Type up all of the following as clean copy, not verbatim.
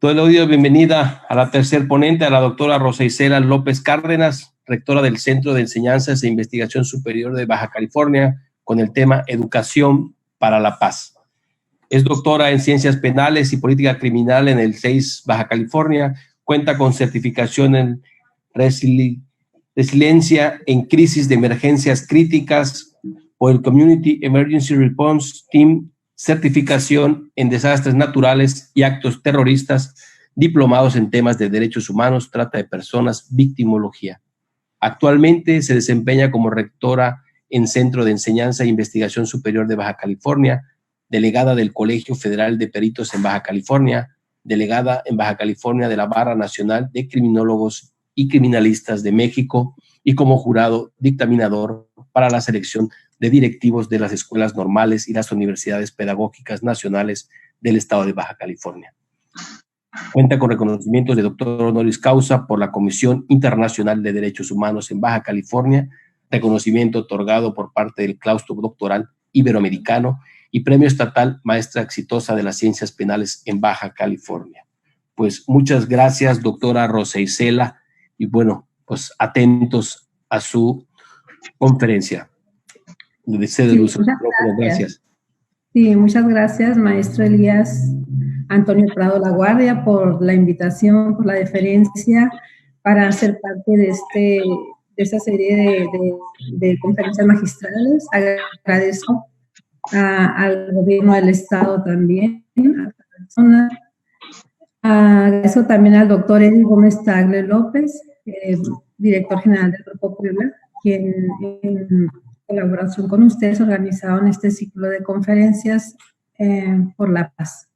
Doy la bienvenida a la tercer ponente, a la doctora Rosa Isela López Cárdenas, rectora del Centro de Enseñanzas e Investigación Superior de Baja California, con el tema Educación para la Paz. Es doctora en Ciencias Penales y Política Criminal en el CEIS Baja California, cuenta con certificación en resiliencia en crisis de emergencias críticas por el Community Emergency Response Team, certificación en desastres naturales y actos terroristas, diplomados en temas de derechos humanos, trata de personas, victimología. Actualmente se desempeña como rectora en Centro de Enseñanza e Investigación Superior de Baja California, delegada del Colegio Federal de Peritos en Baja California, delegada en Baja California de la Barra Nacional de Criminólogos y Criminalistas de México y como jurado dictaminador para la selección de directivos de las escuelas normales y las universidades pedagógicas nacionales del estado de Baja California. Cuenta con reconocimientos de doctor honoris causa por la Comisión Internacional de Derechos Humanos en Baja California, reconocimiento otorgado por parte del Claustro Doctoral Iberoamericano y Premio Estatal Maestra Exitosa de las Ciencias Penales en Baja California. Pues muchas gracias, doctora Rosa Isela, y bueno, pues atentos a su conferencia. Gracias. Sí, muchas gracias, maestro Elías Antonio Prado La Guardia, por la invitación, por la deferencia para ser parte de esta serie de conferencias magistrales. Agradezco al gobierno del estado también, a la persona. Agradezco también al doctor Eddie Gómez Tagle López, director general del Grupo Puebla, quien en colaboración con ustedes organizaron este ciclo de conferencias por la paz.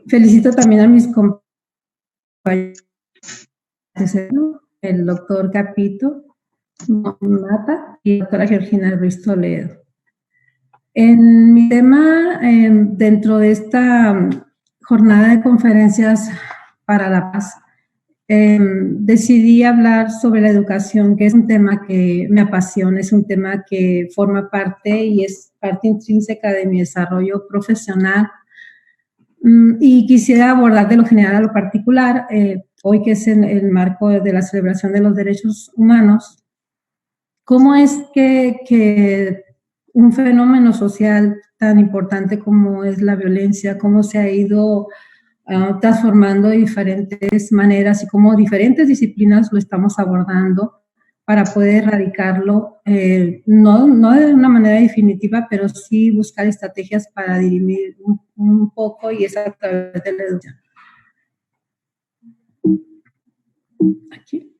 Felicito también a mis compañeros, el doctor Capito Mata y la doctora Georgina Ruiz Toledo. En mi tema, dentro de esta jornada de conferencias para la paz, decidí hablar sobre la educación, que es un tema que me apasiona, es un tema que forma parte y es parte intrínseca de mi desarrollo profesional. Y quisiera abordar de lo general a lo particular, hoy que es en el marco de la celebración de los derechos humanos, cómo es que un fenómeno social tan importante como es la violencia, cómo se ha ido transformando de diferentes maneras y cómo diferentes disciplinas lo estamos abordando para poder erradicarlo, no de una manera definitiva, pero sí buscar estrategias para dirimir un poco, y es a través de la educación. Aquí.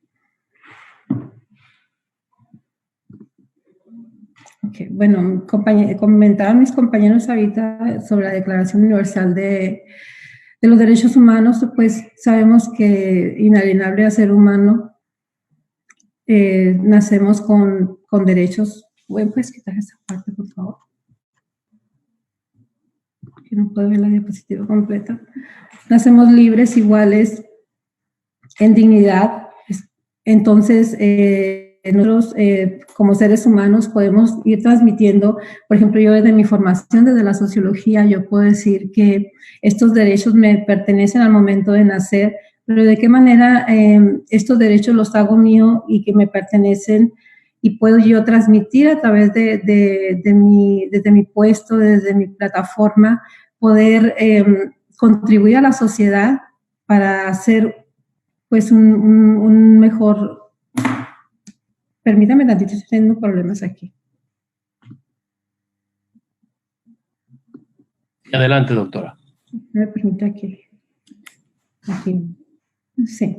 Okay. Bueno, comentaban mis compañeros ahorita sobre la Declaración Universal de los Derechos Humanos. Pues sabemos que inalienable al ser humano, nacemos con derechos. Bueno, ¿puedes quitar esa parte, por favor? Que no puedo ver la diapositiva completa. Nacemos libres, iguales, en dignidad. Entonces, nosotros como seres humanos podemos ir transmitiendo, por ejemplo, yo desde mi formación, desde la sociología, yo puedo decir que estos derechos me pertenecen al momento de nacer, pero de qué manera estos derechos los hago mío y que me pertenecen y puedo yo transmitir a través desde mi puesto, desde mi plataforma, poder contribuir a la sociedad para hacer pues un mejor. Permítame tantito, estoy teniendo problemas aquí. Adelante, doctora. Me permite aquí. Sí.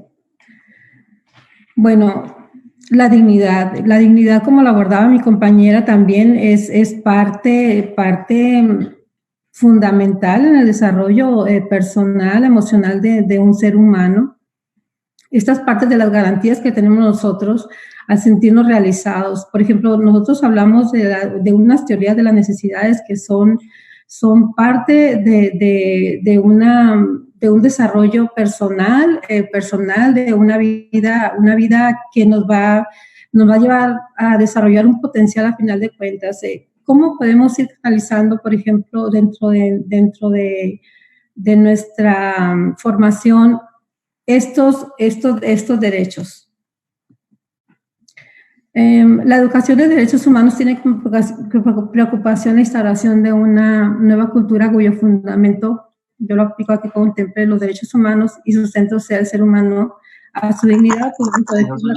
Bueno, la dignidad como la abordaba mi compañera también es parte fundamental en el desarrollo personal, emocional de un ser humano. Estas partes de las garantías que tenemos nosotros al sentirnos realizados. Por ejemplo, nosotros hablamos de unas teorías de las necesidades que son parte de un desarrollo personal, de una vida que nos va a llevar a desarrollar un potencial a final de cuentas. ¿Cómo podemos ir analizando, por ejemplo, dentro de formación estos derechos. La educación de derechos humanos tiene como preocupación la instauración de una nueva cultura cuyo fundamento, yo lo aplico aquí, contemple los derechos humanos y su centro sea el ser humano a su dignidad, la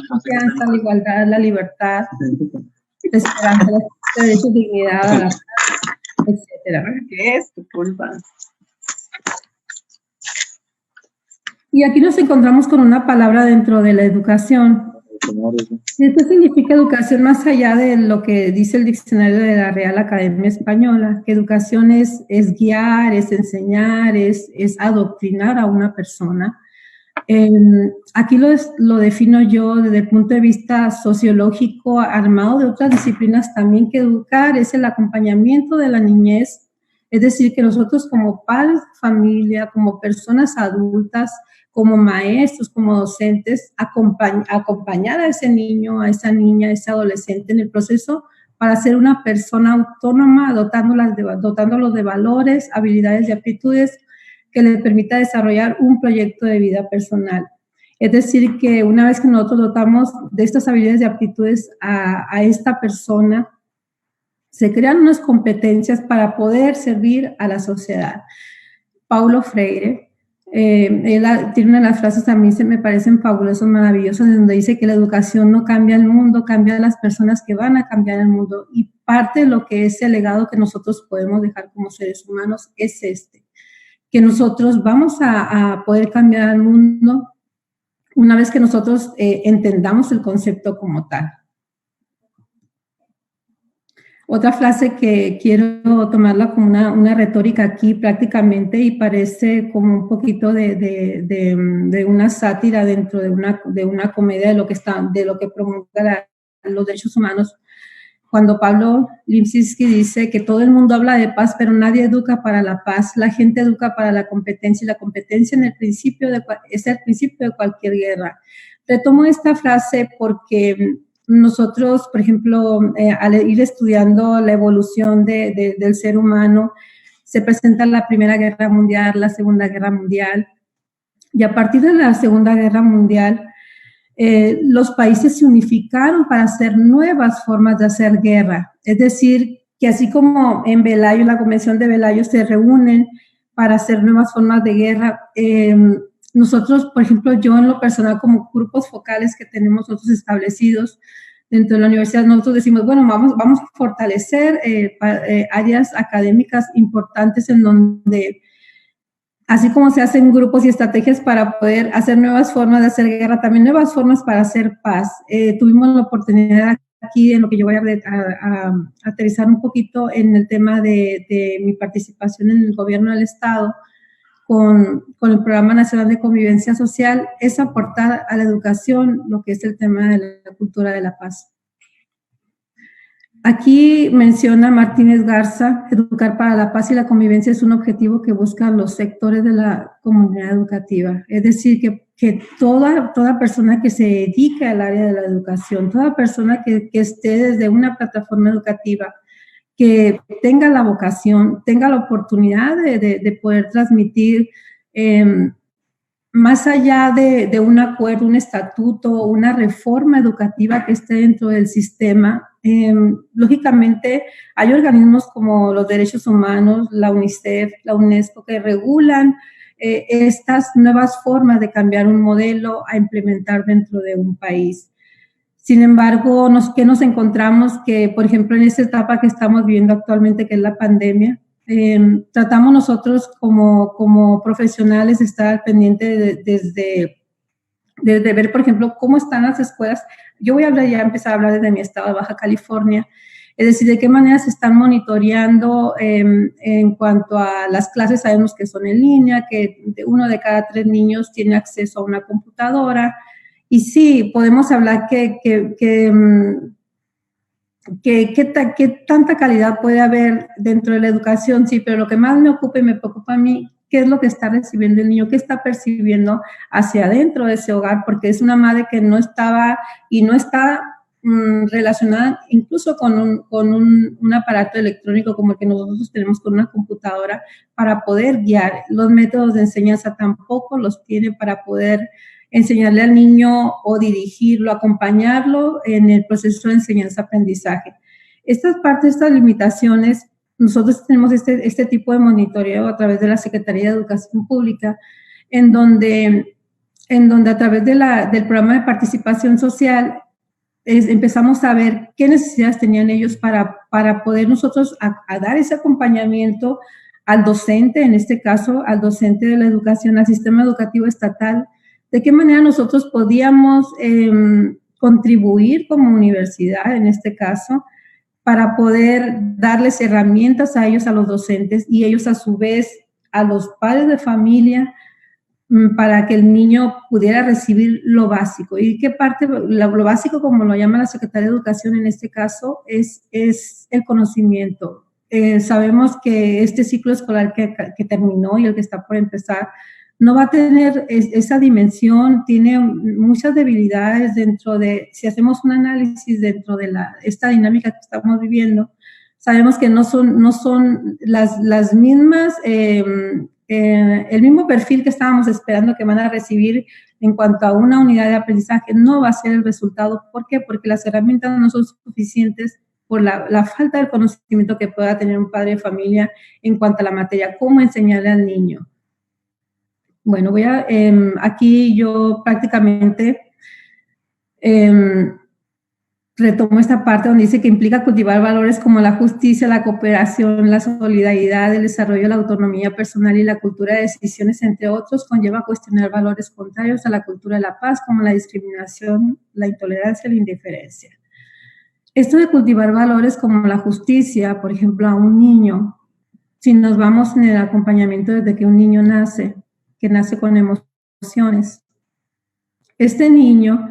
confianza, la igualdad, la libertad, la esperanza, los derechos, dignidad, a la paz, etc. ¿Qué es tu culpa? Y aquí nos encontramos con una palabra dentro de la educación. Esto significa educación más allá de lo que dice el diccionario de la Real Academia Española, que educación es guiar, es enseñar, es adoctrinar a una persona. Aquí lo defino yo desde el punto de vista sociológico, armado de otras disciplinas también, que educar es el acompañamiento de la niñez, es decir, que nosotros como padres de familia, como personas adultas, como maestros, como docentes, acompañar a ese niño, a esa niña, a ese adolescente en el proceso para ser una persona autónoma, dotándolos de valores, habilidades y aptitudes que le permita desarrollar un proyecto de vida personal. Es decir, que una vez que nosotros dotamos de estas habilidades y aptitudes a esta persona, se crean unas competencias para poder servir a la sociedad. Paulo Freire, él tiene una de las frases, a mí se me parecen fabulosas, maravillosas, donde dice que la educación no cambia el mundo, cambia a las personas que van a cambiar el mundo. Y parte de lo que es el legado que nosotros podemos dejar como seres humanos es que nosotros vamos a poder cambiar el mundo una vez que nosotros entendamos el concepto como tal. Otra frase que quiero tomarla como una retórica aquí prácticamente y parece como un poquito de una sátira dentro de una comedia de lo que promulga los derechos humanos. Cuando Pablo Lipinski dice que todo el mundo habla de paz, pero nadie educa para la paz, la gente educa para la competencia y la competencia es el principio de cualquier guerra. Retomo esta frase porque nosotros, por ejemplo, al ir estudiando la evolución del ser humano, se presenta la Primera Guerra Mundial, la Segunda Guerra Mundial, y a partir de la Segunda Guerra Mundial, los países se unificaron para hacer nuevas formas de hacer guerra. Es decir, que así como en Velayo, en la Convención de Velayo, se reúnen para hacer nuevas formas de guerra, nosotros, por ejemplo, yo en lo personal, como grupos focales que tenemos nosotros establecidos dentro de la universidad, nosotros decimos, bueno, vamos a fortalecer áreas académicas importantes en donde, así como se hacen grupos y estrategias para poder hacer nuevas formas de hacer guerra, también nuevas formas para hacer paz. Tuvimos la oportunidad aquí, en lo que yo voy a aterrizar un poquito en el tema de mi participación en el gobierno del Estado, con el Programa Nacional de Convivencia Social, es aportar a la educación lo que es el tema de la cultura de la paz. Aquí menciona Martínez Garza, educar para la paz y la convivencia es un objetivo que buscan los sectores de la comunidad educativa. Es decir, que toda persona que se dedique al área de la educación, toda persona que esté desde una plataforma educativa, que tenga la vocación, tenga la oportunidad de poder transmitir, más allá de un acuerdo, un estatuto, una reforma educativa que esté dentro del sistema. Lógicamente, hay organismos como los derechos humanos, la UNICEF, la UNESCO, que regulan estas nuevas formas de cambiar un modelo a implementar dentro de un país. Sin embargo, ¿qué nos encontramos? Que, por ejemplo, en esta etapa que estamos viviendo actualmente, que es la pandemia, tratamos nosotros como profesionales de estar al pendiente desde ver, por ejemplo, cómo están las escuelas. Yo voy a empezar a hablar desde mi estado de Baja California, es decir, de qué manera se están monitoreando en cuanto a las clases. Sabemos que son en línea, que 1 de cada 3 niños tiene acceso a una computadora. Y sí, podemos hablar qué tanta calidad puede haber dentro de la educación, sí, pero lo que más me ocupa y me preocupa a mí, qué es lo que está recibiendo el niño, qué está percibiendo hacia adentro de ese hogar, porque es una madre que no estaba y no está relacionada incluso con un aparato electrónico como el que nosotros tenemos con una computadora para poder guiar. Los métodos de enseñanza tampoco los tiene para poder enseñarle al niño o dirigirlo, acompañarlo en el proceso de enseñanza-aprendizaje. Estas limitaciones, nosotros tenemos este tipo de monitoreo a través de la Secretaría de Educación Pública, en donde a través del programa de participación social empezamos a ver qué necesidades tenían ellos para poder nosotros a dar ese acompañamiento al docente, en este caso, al docente de la educación, al sistema educativo estatal, de qué manera nosotros podíamos contribuir como universidad, en este caso, para poder darles herramientas a ellos, a los docentes, y ellos a su vez a los padres de familia, para que el niño pudiera recibir lo básico. ¿Y qué parte? Lo básico, como lo llama la Secretaría de Educación en este caso, es el conocimiento. Sabemos que este ciclo escolar que terminó y el que está por empezar no va a tener esa dimensión, tiene muchas debilidades si hacemos un análisis dentro de esta dinámica que estamos viviendo, sabemos que no son las mismas, el mismo perfil que estábamos esperando que van a recibir en cuanto a una unidad de aprendizaje, no va a ser el resultado. ¿Por qué? Porque las herramientas no son suficientes por la falta de conocimiento que pueda tener un padre de familia en cuanto a la materia, cómo enseñarle al niño. Bueno, aquí yo prácticamente retomo esta parte donde dice que implica cultivar valores como la justicia, la cooperación, la solidaridad, el desarrollo de la autonomía personal y la cultura de decisiones, entre otros, conlleva cuestionar valores contrarios a la cultura de la paz, como la discriminación, la intolerancia y la indiferencia. Esto de cultivar valores como la justicia, por ejemplo, a un niño, si nos vamos en el acompañamiento desde que un niño nace, que nace con emociones, este niño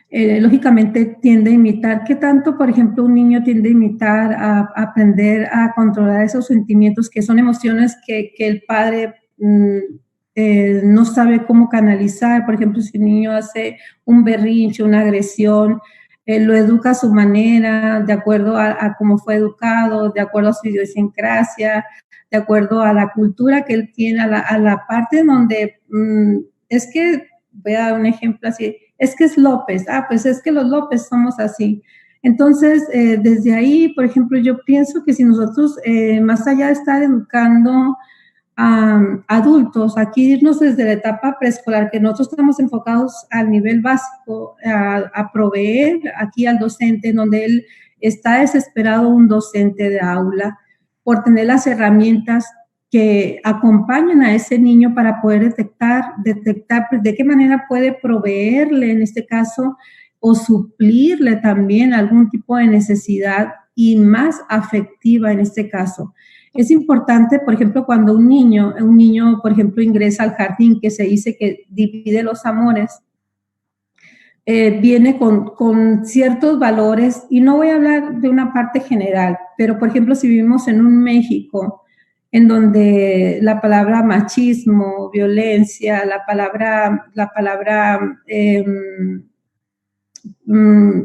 lógicamente tiende a imitar. ¿Qué tanto, por ejemplo, un niño tiende a imitar, a aprender a controlar esos sentimientos que son emociones que el padre no sabe cómo canalizar? Por ejemplo, si el niño hace un berrinche, una agresión, lo educa a su manera, de acuerdo a cómo fue educado, de acuerdo a su idiosincrasia, de acuerdo a la cultura que él tiene, a la parte donde es que, voy a dar un ejemplo así, es que es López, pues es que los López somos así. Entonces, desde ahí, por ejemplo, yo pienso que si nosotros, más allá de estar educando a adultos, aquí irnos desde la etapa preescolar, que nosotros estamos enfocados al nivel básico, a proveer aquí al docente, en donde él está desesperado, un docente de aula, por tener las herramientas que acompañen a ese niño para poder detectar de qué manera puede proveerle, en este caso, o suplirle también algún tipo de necesidad y más afectiva en este caso. Es importante, por ejemplo, cuando un niño, por ejemplo, ingresa al jardín, que se dice que divide los amores, viene con ciertos valores, y no voy a hablar de una parte general, pero, por ejemplo, si vivimos en un México en donde la palabra machismo, violencia, la palabra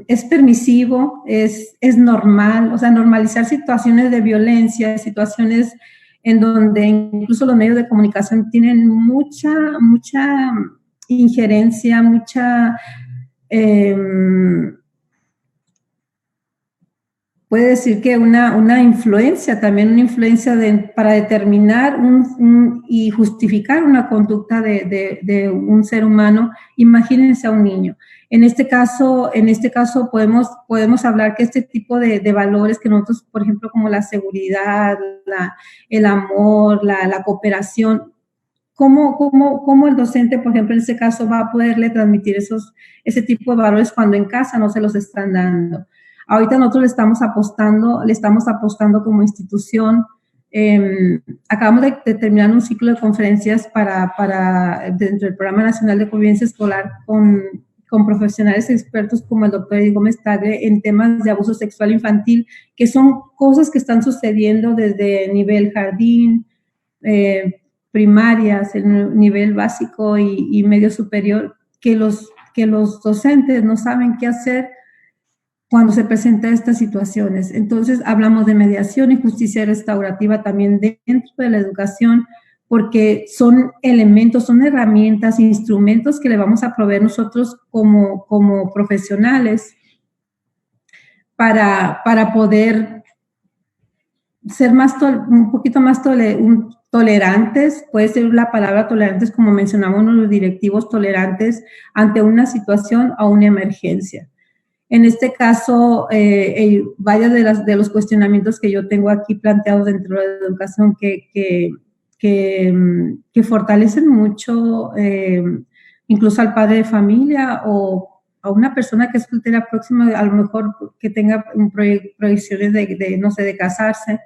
es permisivo, es normal, o sea, normalizar situaciones de violencia, situaciones en donde incluso los medios de comunicación tienen mucha injerencia, puede decir que una influencia, también una influencia para determinar y justificar una conducta de un ser humano. Imagínense a un niño. En este caso podemos hablar que este tipo de valores que nosotros, por ejemplo, como la seguridad, el amor, la cooperación, ¿cómo el docente, por ejemplo, en este caso va a poderle transmitir ese tipo de valores cuando en casa no se los están dando? Ahorita nosotros le estamos apostando como institución. Acabamos de terminar un ciclo de conferencias dentro del Programa Nacional de Convivencia Escolar con profesionales expertos como el doctor Eddie Gómez Tagle en temas de abuso sexual infantil, que son cosas que están sucediendo desde nivel jardín, primarias, el nivel básico y medio superior, que los docentes no saben qué hacer cuando se presentan estas situaciones. Entonces, hablamos de mediación y justicia restaurativa también dentro de la educación, porque son elementos, son herramientas, instrumentos que le vamos a proveer nosotros como profesionales para poder ser un poquito más tolerantes, puede ser la palabra tolerantes, como mencionamos los directivos, tolerantes ante una situación o una emergencia. En este caso, varios de los cuestionamientos que yo tengo aquí planteados dentro de la educación que fortalecen mucho incluso al padre de familia o a una persona que es soltera próxima, a lo mejor que tenga proyecciones no sé, de casarse,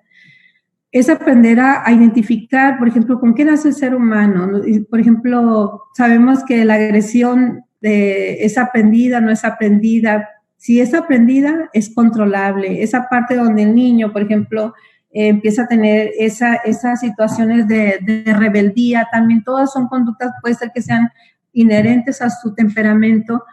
es aprender a identificar, por ejemplo, con qué nace el ser humano. Por ejemplo, sabemos que la agresión es aprendida, no es aprendida. Si es aprendida, es controlable. Esa parte donde el niño, por ejemplo, empieza a tener esas situaciones de rebeldía, también todas son conductas, puede ser que sean inherentes a su temperamento,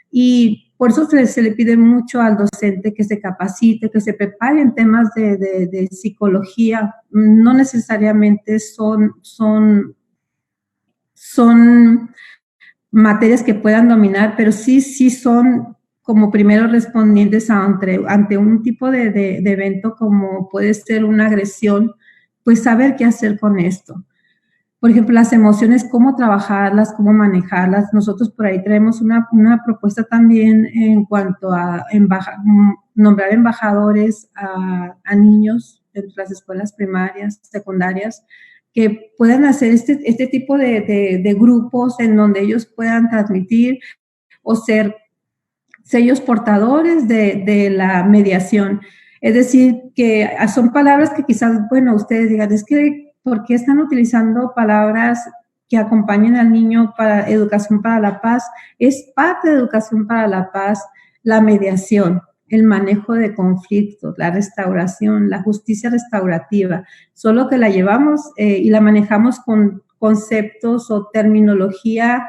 y por eso se le pide mucho al docente que se capacite, que se prepare en temas de psicología. No necesariamente son materias que puedan dominar, pero sí son como primeros respondientes ante un tipo de evento como puede ser una agresión, pues saber qué hacer con esto. Por ejemplo, las emociones, cómo trabajarlas, cómo manejarlas. Nosotros por ahí traemos una propuesta también en cuanto a nombrar embajadores a niños de las escuelas primarias, secundarias, que puedan hacer este tipo de grupos en donde ellos puedan transmitir o ser sellos portadores de la mediación. Es decir, que son palabras que quizás, bueno, ustedes digan, es que ¿por qué están utilizando palabras que acompañen al niño para educación para la paz? Es parte de educación para la paz, la mediación, el manejo de conflictos, la restauración, la justicia restaurativa, solo que la llevamos y la manejamos con conceptos o terminología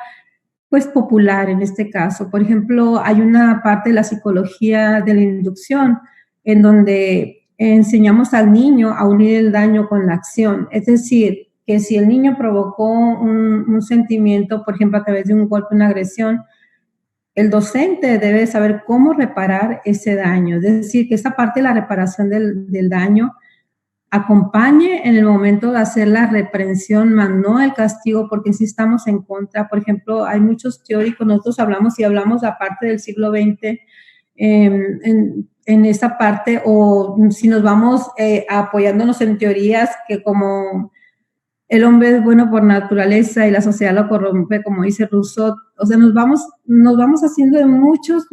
pues popular en este caso. Por ejemplo, hay una parte de la psicología de la inducción en donde enseñamos al niño a unir el daño con la acción. Es decir, que si el niño provocó un sentimiento, por ejemplo, a través de un golpe, una agresión, el docente debe saber cómo reparar ese daño. Es decir, que esa parte de la reparación del daño acompañe en el momento de hacer la reprensión, más no el castigo, porque sí estamos en contra. Por ejemplo, hay muchos teóricos, nosotros hablamos la parte del siglo XX, en esa parte, o si nos vamos apoyándonos en teorías que como el hombre es bueno por naturaleza y la sociedad lo corrompe, como dice Rousseau, o sea, nos vamos haciendo de muchas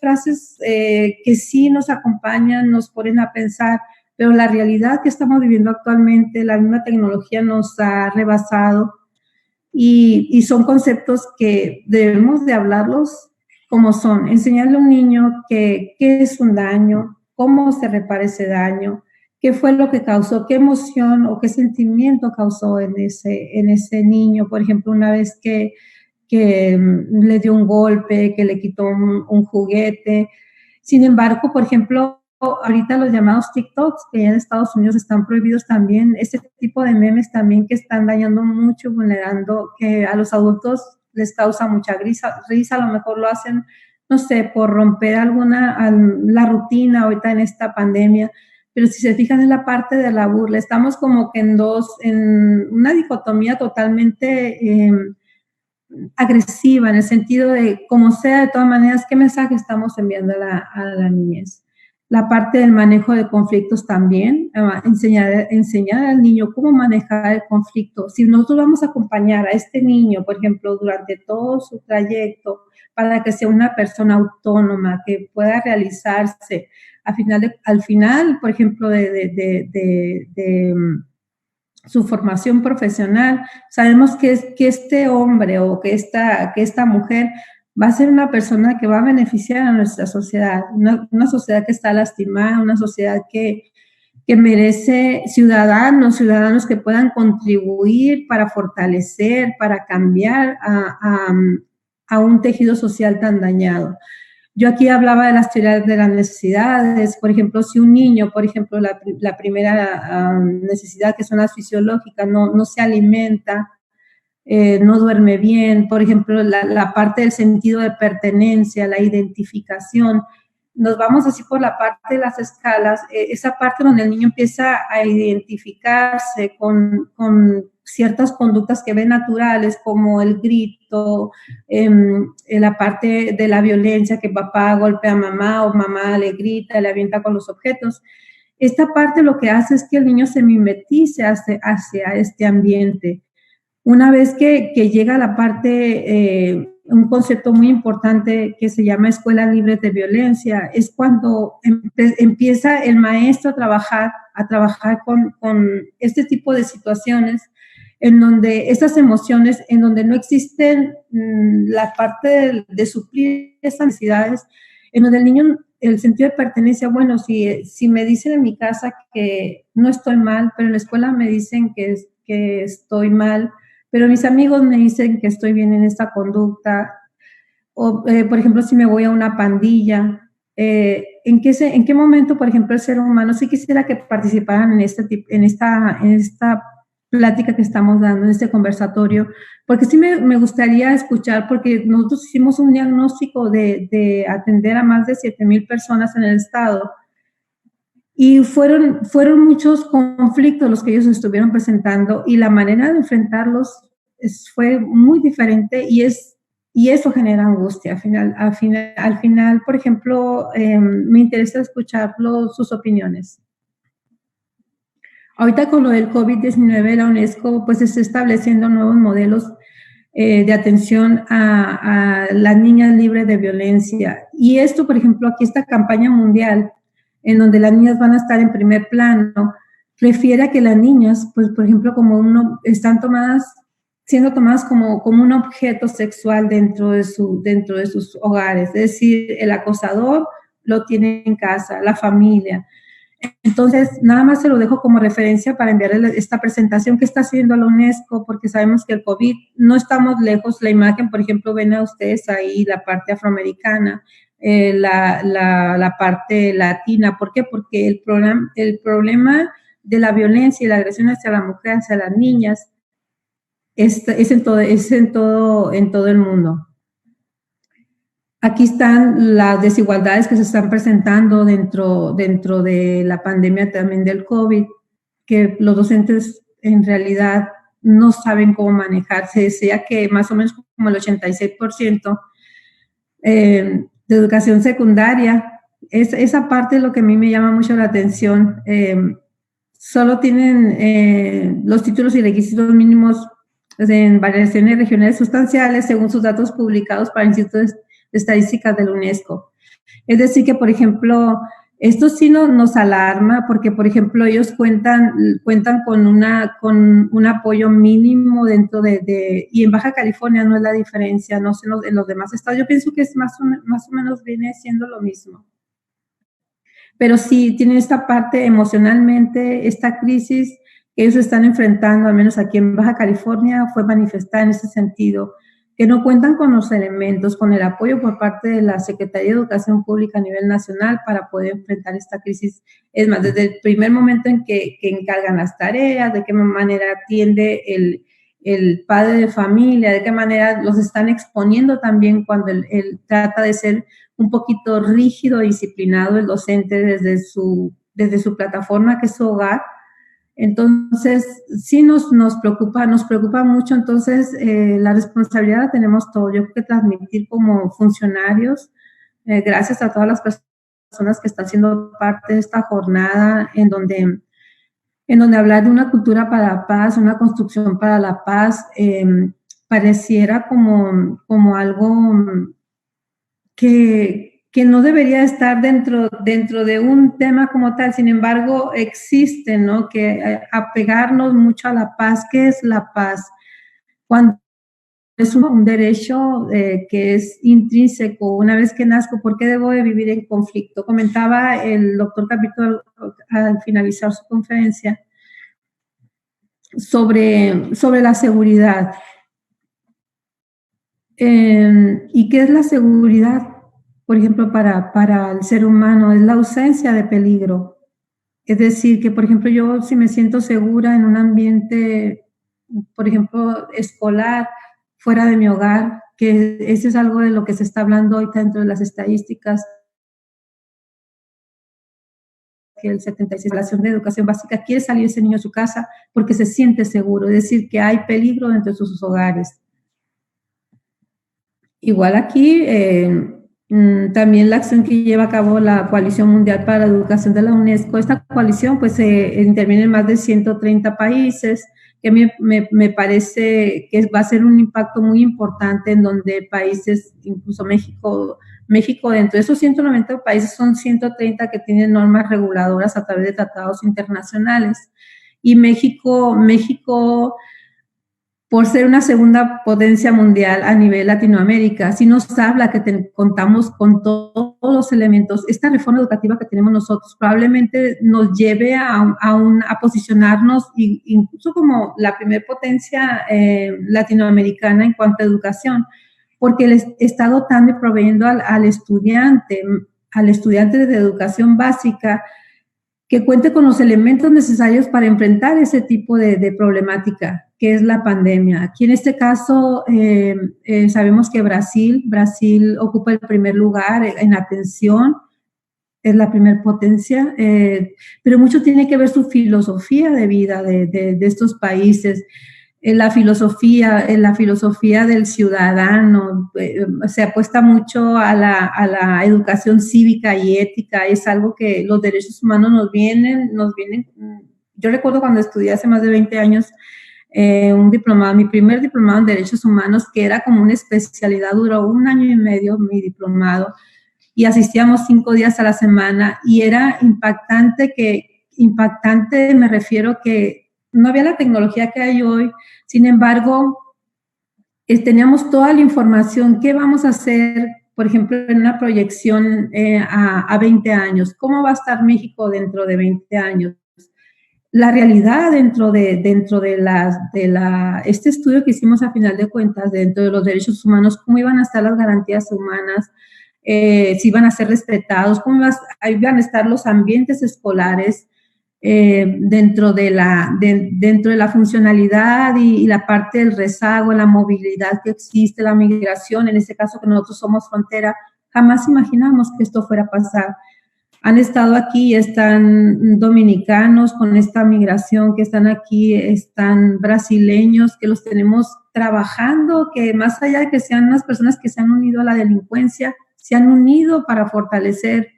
frases que sí nos acompañan, nos ponen a pensar, pero la realidad que estamos viviendo actualmente, la misma tecnología nos ha rebasado y son conceptos que debemos de hablarlos como son, enseñarle a un niño qué es un daño, cómo se repara ese daño, qué fue lo que causó, qué emoción o qué sentimiento causó en ese niño. Por ejemplo, una vez que le dio un golpe, que le quitó un juguete. Sin embargo, por ejemplo, ahorita los llamados TikToks, que en Estados Unidos están prohibidos también, este tipo de memes también que están dañando mucho, vulnerando, que a los adultos les causa mucha risa, a lo mejor lo hacen, no sé, por romper la rutina ahorita en esta pandemia, pero si se fijan en la parte de la burla, estamos como que en una dicotomía totalmente agresiva, en el sentido de, como sea, de todas maneras, ¿qué mensaje estamos enviando a la niñez? La parte del manejo de conflictos también, enseñar al niño cómo manejar el conflicto. Si nosotros vamos a acompañar a este niño, por ejemplo, durante todo su trayecto, para que sea una persona autónoma, que pueda realizarse, al final, por ejemplo, de su formación profesional, sabemos que este hombre o que esta mujer va a ser una persona que va a beneficiar a nuestra sociedad, una sociedad que está lastimada, una sociedad que merece ciudadanos que puedan contribuir para fortalecer, para cambiar a un tejido social tan dañado. Yo aquí hablaba de las teorías de las necesidades. Por ejemplo, si un niño, por ejemplo, la primera necesidad, que son las fisiológicas, no se alimenta, no duerme bien, por ejemplo, la parte del sentido de pertenencia, la identificación. Nos vamos así por la parte de las escalas, esa parte donde el niño empieza a identificarse con ciertas conductas que ve naturales, como el grito, la parte de la violencia, que papá golpea a mamá o mamá le grita, le avienta con los objetos. Esta parte lo que hace es que el niño se mimetice hacia este ambiente. Una vez que llega a la parte, un concepto muy importante que se llama escuela libre de violencia, es cuando empieza el maestro a trabajar con este tipo de situaciones, en donde estas emociones, en donde no existen la parte de suplir esas necesidades, en donde el niño, el sentido de pertenencia, bueno, si me dicen en mi casa que no estoy mal, pero en la escuela me dicen que estoy mal, pero mis amigos me dicen que estoy bien en esta conducta, o por ejemplo, si me voy a una pandilla, ¿en qué momento, por ejemplo, el ser humano, sí quisiera que participaran en esta plática que estamos dando, en este conversatorio, porque sí me gustaría escuchar, porque nosotros hicimos un diagnóstico de atender a más de 7,000 personas en el estado, y fueron muchos conflictos los que ellos estuvieron presentando, y la manera de enfrentarlos fue muy diferente, y eso genera angustia. Al final, por ejemplo, me interesa escuchar sus opiniones. Ahorita con lo del COVID-19, la UNESCO pues está estableciendo nuevos modelos de atención a las niñas libres de violencia. Y esto, por ejemplo, aquí esta campaña mundial, en donde las niñas van a estar en primer plano, refiere a que las niñas, pues, por ejemplo, están siendo tomadas como un objeto sexual dentro de sus hogares. Es decir, el acosador lo tiene en casa, la familia. Entonces, nada más se lo dejo como referencia para enviarle esta presentación que está haciendo la UNESCO, porque sabemos que el COVID, no estamos lejos. La imagen, por ejemplo, ven a ustedes ahí la parte afroamericana, la parte latina. ¿Por qué? Porque el problema de la violencia y la agresión hacia la mujer, hacia las niñas, es en todo el mundo. Aquí están las desigualdades que se están presentando dentro de la pandemia también del COVID, que los docentes en realidad no saben cómo manejar. Se decía que más o menos como el 86% de educación secundaria, esa parte es lo que a mí me llama mucho la atención. Solo tienen los títulos y requisitos mínimos en variaciones regionales sustanciales según sus datos publicados para el Instituto de Estadísticas de la UNESCO. Es decir, que, por ejemplo, esto sí nos alarma porque, por ejemplo, ellos cuentan con un apoyo mínimo dentro y en Baja California no es la diferencia, no sé, en los demás estados. Yo pienso que es más o menos viene siendo lo mismo. Pero sí tienen esta parte emocionalmente, esta crisis que ellos están enfrentando, al menos aquí en Baja California, fue manifestada en ese sentido, que no cuentan con los elementos, con el apoyo por parte de la Secretaría de Educación Pública a nivel nacional para poder enfrentar esta crisis. Es más, desde el primer momento en que encargan las tareas, de qué manera atiende el padre de familia, de qué manera los están exponiendo también cuando él trata de ser un poquito rígido, disciplinado el docente desde su plataforma, que es su hogar. Entonces, sí nos preocupa mucho. Entonces, la responsabilidad la tenemos todos. Yo creo que transmitir como funcionarios, gracias a todas las personas que están siendo parte de esta jornada, en donde hablar de una cultura para la paz, una construcción para la paz, pareciera como algo que no debería estar dentro de un tema como tal. Sin embargo, existe, ¿no? Que apegarnos mucho a la paz. ¿Qué es la paz? Cuando es un derecho que es intrínseco, una vez que nazco, ¿por qué debo de vivir en conflicto? Comentaba el doctor Capito al finalizar su conferencia sobre la seguridad. ¿Y qué es la seguridad? por ejemplo, para el ser humano, es la ausencia de peligro. Es decir, que, por ejemplo, yo si me siento segura en un ambiente, por ejemplo, escolar, fuera de mi hogar, que eso es algo de lo que se está hablando ahorita dentro de las estadísticas, que el 76% de la población de educación básica quiere salir ese niño de su casa porque se siente seguro, es decir, que hay peligro dentro de sus hogares. Igual aquí, también la acción que lleva a cabo la Coalición Mundial para la Educación de la UNESCO, esta coalición pues interviene en más de 130 países, que me parece que va a ser un impacto muy importante en donde países, incluso México dentro de esos 190 países son 130 que tienen normas reguladoras a través de tratados internacionales, y México por ser una segunda potencia mundial a nivel Latinoamérica, sí nos habla que contamos con todos los elementos. Esta reforma educativa que tenemos nosotros probablemente nos lleve a posicionarnos incluso como la primer potencia latinoamericana en cuanto a educación, porque les está dotando y proveyendo al estudiante de educación básica que cuente con los elementos necesarios para enfrentar ese tipo de problemática, que es la pandemia. Aquí en este caso sabemos que Brasil ocupa el primer lugar en atención, es la primer potencia, pero mucho tiene que ver su filosofía de vida de estos países. La filosofía del ciudadano, se apuesta mucho a la educación cívica y ética, es algo que los derechos humanos nos vienen, yo recuerdo cuando estudié hace más de 20 años, un diplomado, mi primer diplomado en derechos humanos, que era como una especialidad, duró 1 año y medio mi diplomado, y asistíamos 5 días a la semana, y era impactante me refiero que no había la tecnología que hay hoy, sin embargo, teníamos toda la información, qué vamos a hacer, por ejemplo, en una proyección a 20 años, cómo va a estar México dentro de 20 años. La realidad dentro de este estudio que hicimos a final de cuentas, dentro de los derechos humanos, cómo iban a estar las garantías humanas, si iban a ser respetados, cómo iban a estar los ambientes escolares, dentro de la funcionalidad y la parte del rezago, la movilidad que existe, la migración, en este caso que nosotros somos frontera, jamás imaginamos que esto fuera a pasar. Han estado aquí, están dominicanos con esta migración, que están aquí, están brasileños, que los tenemos trabajando, que más allá de que sean unas personas que se han unido a la delincuencia, se han unido para fortalecer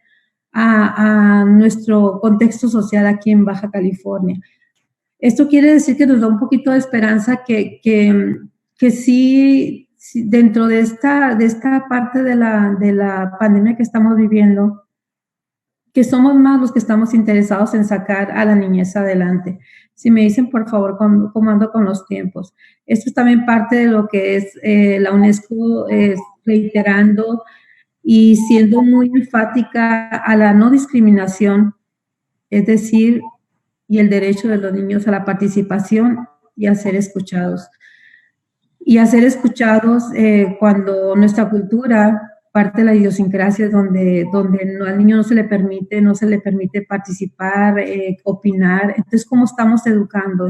a nuestro contexto social aquí en Baja California. Esto quiere decir que nos da un poquito de esperanza que sí, dentro de esta parte de la pandemia que estamos viviendo, que somos más los que estamos interesados en sacar a la niñez adelante. Si me dicen, por favor, cómo ando con los tiempos. Esto es también parte de lo que es la UNESCO reiterando y siendo muy enfática a la no discriminación, es decir, y el derecho de los niños a la participación y a ser escuchados. Y a ser escuchados cuando nuestra cultura, parte de la idiosincrasia, es donde al niño no se le permite participar, opinar. Entonces, ¿cómo estamos educando?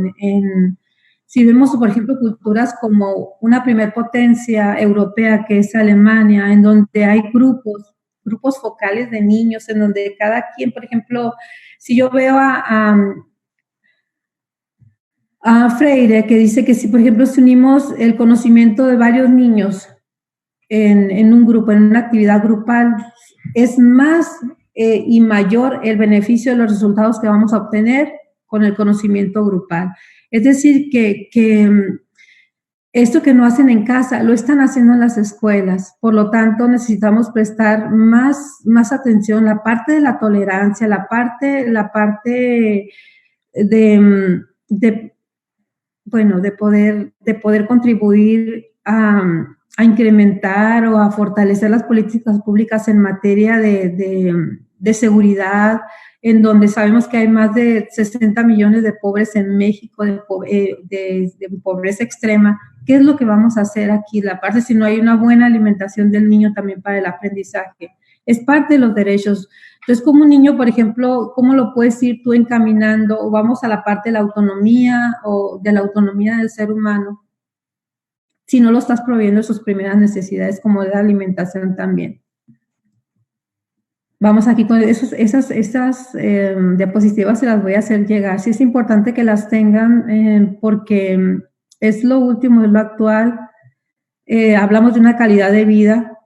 Si vemos, por ejemplo, culturas como una primer potencia europea, que es Alemania, en donde hay grupos focales de niños, en donde cada quien, por ejemplo, si yo veo a Freire, que dice que si, por ejemplo, si unimos el conocimiento de varios niños en un grupo, en una actividad grupal, es más y mayor el beneficio de los resultados que vamos a obtener con el conocimiento grupal. Es decir, que esto que no hacen en casa, lo están haciendo en las escuelas. Por lo tanto, necesitamos prestar más atención, la parte de la tolerancia, la parte de poder contribuir a incrementar o a fortalecer las políticas públicas en materia de seguridad, en donde sabemos que hay más de 60 millones de pobres en México, de pobreza extrema. ¿Qué es lo que vamos a hacer aquí? La parte, si no hay una buena alimentación del niño también para el aprendizaje. es parte de los derechos. Entonces, como un niño, por ejemplo, ¿cómo lo puedes ir tú encaminando? O vamos a la parte de la autonomía o de la autonomía del ser humano, si no lo estás proveyendo sus primeras necesidades, como de la alimentación también. Vamos aquí con esas diapositivas, se las voy a hacer llegar. Sí es importante que las tengan porque es lo último, es lo actual. Hablamos de una calidad de vida.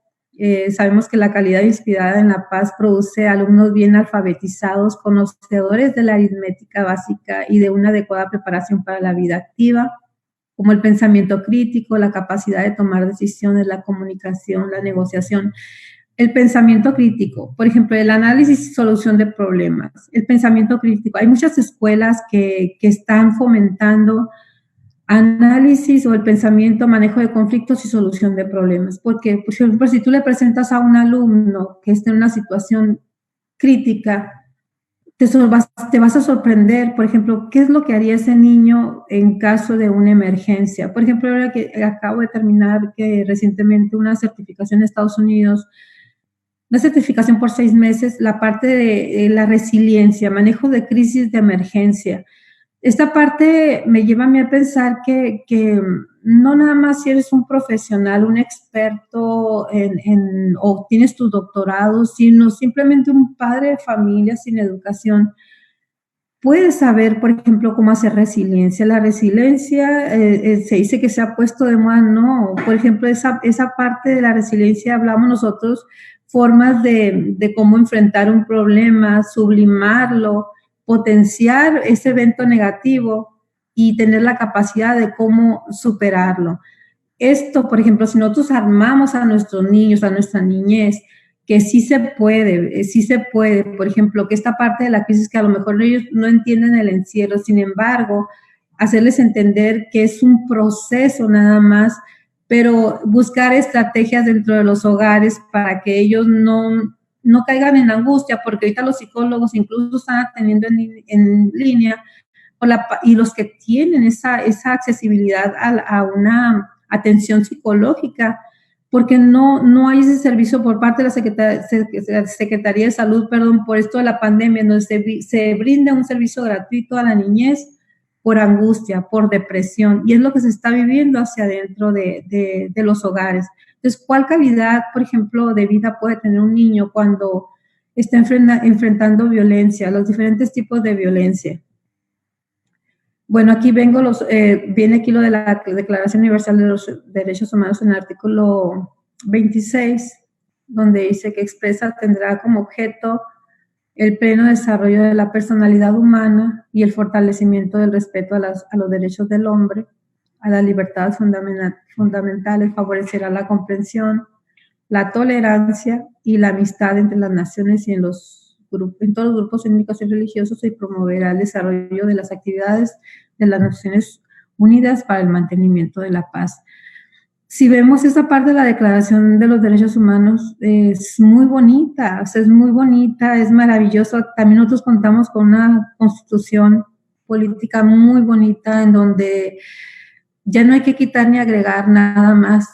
Sabemos que la calidad inspirada en la paz produce alumnos bien alfabetizados, conocedores de la aritmética básica y de una adecuada preparación para la vida activa, como el pensamiento crítico, la capacidad de tomar decisiones, la comunicación, la negociación. El pensamiento crítico, por ejemplo, el análisis y solución de problemas. El pensamiento crítico. Hay muchas escuelas que están fomentando análisis o el pensamiento, manejo de conflictos y solución de problemas. Porque, por ejemplo, si tú le presentas a un alumno que está en una situación crítica, te vas a sorprender, por ejemplo, qué es lo que haría ese niño en caso de una emergencia. Por ejemplo, ahora que acabo de terminar recientemente una certificación en Estados Unidos, una certificación por 6 meses, la parte de la resiliencia, manejo de crisis de emergencia. Esta parte me lleva a mí a pensar que no nada más si eres un profesional, un experto o tienes tu doctorado, sino simplemente un padre de familia sin educación. Puedes saber, por ejemplo, cómo hacer resiliencia. La resiliencia se dice que se ha puesto de moda, no. Por ejemplo, esa parte de la resiliencia hablamos nosotros, formas de cómo enfrentar un problema, sublimarlo, potenciar ese evento negativo y tener la capacidad de cómo superarlo. Esto, por ejemplo, si nosotros armamos a nuestros niños, a nuestra niñez, que sí se puede, por ejemplo, que esta parte de la crisis que a lo mejor ellos no entienden el encierro, sin embargo, hacerles entender que es un proceso nada más, pero buscar estrategias dentro de los hogares para que ellos no caigan en angustia, porque ahorita los psicólogos incluso están atendiendo en línea, y los que tienen esa accesibilidad a una atención psicológica, porque no hay ese servicio por parte de la Secretaría de Salud, por esto de la pandemia, donde se brinda un servicio gratuito a la niñez por angustia, por depresión, y es lo que se está viviendo hacia adentro de los hogares. Entonces, ¿cuál calidad, por ejemplo, de vida puede tener un niño cuando está enfrentando violencia, los diferentes tipos de violencia? Bueno, aquí viene aquí lo de la Declaración Universal de los Derechos Humanos en el artículo 26, donde dice que tendrá como objeto el pleno desarrollo de la personalidad humana y el fortalecimiento del respeto a los derechos del hombre, a las libertades fundamentales, favorecerá la comprensión, la tolerancia y la amistad entre las naciones y en todos los grupos étnicos y religiosos, y promoverá el desarrollo de las actividades de las Naciones Unidas para el mantenimiento de la paz. Si vemos esa parte de la Declaración de los Derechos Humanos, es muy bonita, o sea, es muy bonita, es maravilloso. También nosotros contamos con una constitución política muy bonita en donde ya no hay que quitar ni agregar nada más.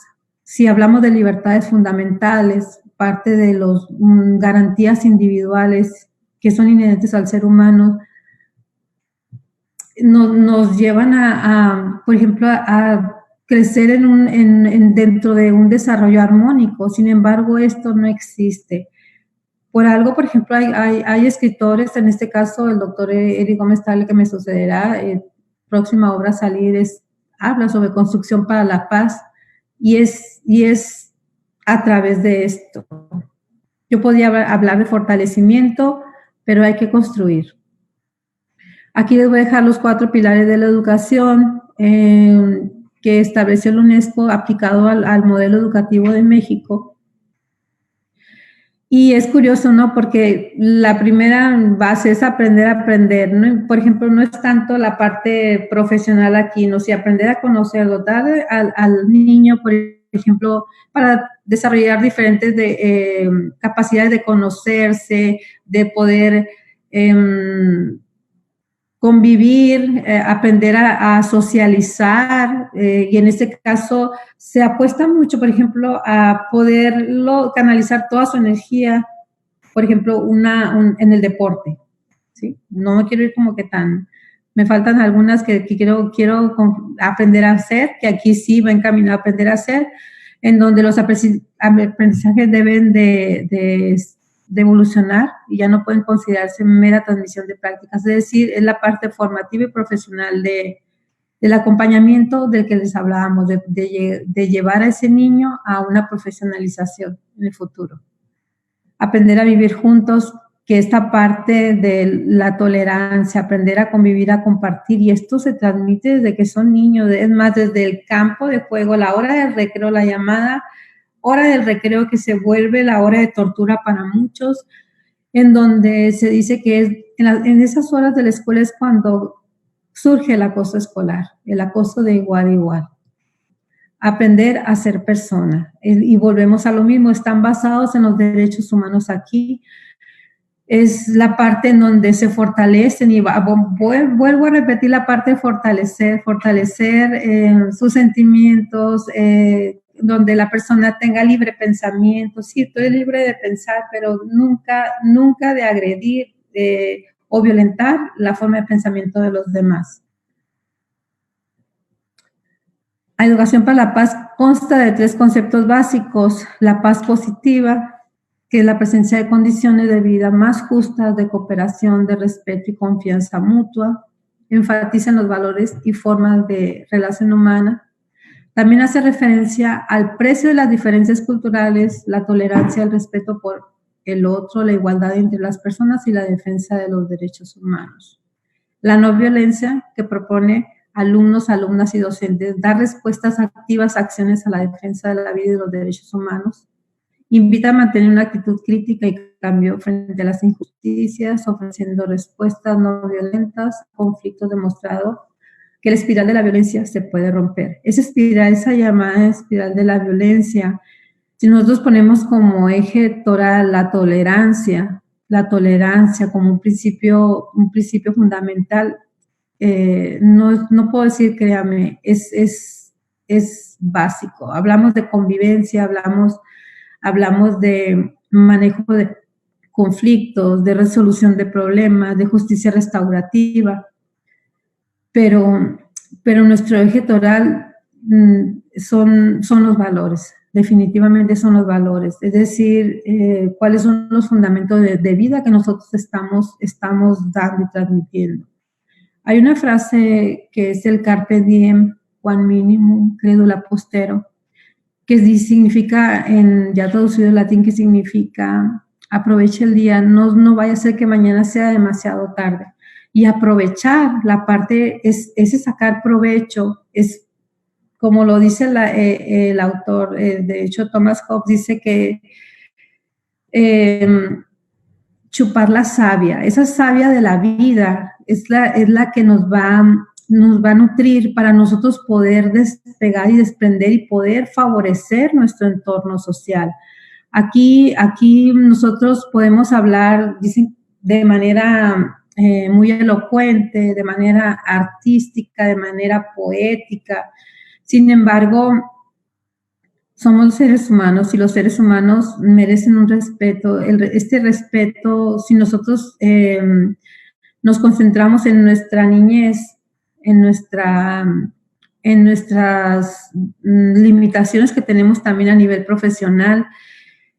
Si hablamos de libertades fundamentales, parte de las garantías individuales que son inherentes al ser humano, nos llevan por ejemplo, a crecer dentro de un desarrollo armónico. Sin embargo, esto no existe. Por algo, por ejemplo, hay escritores, en este caso el doctor Eric Gómez Tagle, que me sucederá, próxima obra a salir, habla sobre construcción para la paz, y es a través de esto. Yo podría hablar de fortalecimiento, pero hay que construir. Aquí les voy a dejar los 4 pilares de la educación que estableció la UNESCO aplicado al modelo educativo de México. Y es curioso, ¿no? Porque la primera base es aprender a aprender, ¿no? Por ejemplo, no es tanto la parte profesional aquí, ¿no? Si aprender a conocer, dotar al niño, por ejemplo, para desarrollar diferentes capacidades de conocerse, de poder convivir, aprender a socializar, y en este caso se apuesta mucho, por ejemplo, a poderlo canalizar toda su energía por ejemplo, en el deporte, ¿sí? No me quiero ir como que me faltan algunas que quiero aprender a hacer, que aquí sí va encaminado a aprender a hacer, en donde los aprendizajes deben de evolucionar y ya no pueden considerarse mera transmisión de prácticas, es decir, es la parte formativa y profesional del acompañamiento del que les hablábamos, de llevar a ese niño a una profesionalización en el futuro. Aprender a vivir juntos, que esta parte de la tolerancia, aprender a convivir, a compartir, y esto se transmite desde que son niños, es más, desde el campo de juego, la hora del recreo, la llamada hora del recreo que se vuelve la hora de tortura para muchos, en donde se dice que en esas horas de la escuela es cuando surge el acoso escolar, el acoso de igual a igual. Aprender a ser persona. Y volvemos a lo mismo, están basados en los derechos humanos aquí. Es la parte en donde se fortalecen, y vuelvo a repetir la parte de fortalecer sus sentimientos, donde la persona tenga libre pensamiento. Sí, estoy libre de pensar, pero nunca de agredir o violentar la forma de pensamiento de los demás. La educación para la paz consta de 3 conceptos básicos: la paz positiva, que es la presencia de condiciones de vida más justas, de cooperación, de respeto y confianza mutua. Enfatiza en los valores y formas de relación humana. También hace referencia al precio de las diferencias culturales, la tolerancia, el respeto por el otro, la igualdad entre las personas y la defensa de los derechos humanos. La no violencia, que propone alumnos, alumnas y docentes dar respuestas activas a acciones a la defensa de la vida y de los derechos humanos. Invita a mantener una actitud crítica y cambio frente a las injusticias, ofreciendo respuestas no violentas, conflictos demostrado que la espiral de la violencia se puede romper. Esa espiral, esa llamada espiral de la violencia, si nosotros ponemos como eje toral la tolerancia como un principio fundamental, no puedo decir, créame, es básico. Hablamos de convivencia, hablamos de manejo de conflictos, de resolución de problemas, de justicia restaurativa, pero nuestro eje toral son los valores, definitivamente son los valores, es decir, cuáles son los fundamentos de vida que nosotros estamos dando y transmitiendo. Hay una frase que es el carpe diem, quam minimum, credula postero, que significa, ya traducido en latín, que significa aproveche el día, no vaya a ser que mañana sea demasiado tarde. Y aprovechar la parte, ese sacar provecho, es como lo dice el autor, de hecho Thomas Hobbes dice que chupar la savia, esa savia de la vida es la que nos va a nutrir para nosotros poder despegar y desprender y poder favorecer nuestro entorno social. Aquí nosotros podemos hablar, dicen, de manera muy elocuente, de manera artística, de manera poética. Sin embargo, somos seres humanos y los seres humanos merecen un respeto. Este respeto, si nosotros nos concentramos en nuestra niñez, en nuestras limitaciones que tenemos también a nivel profesional,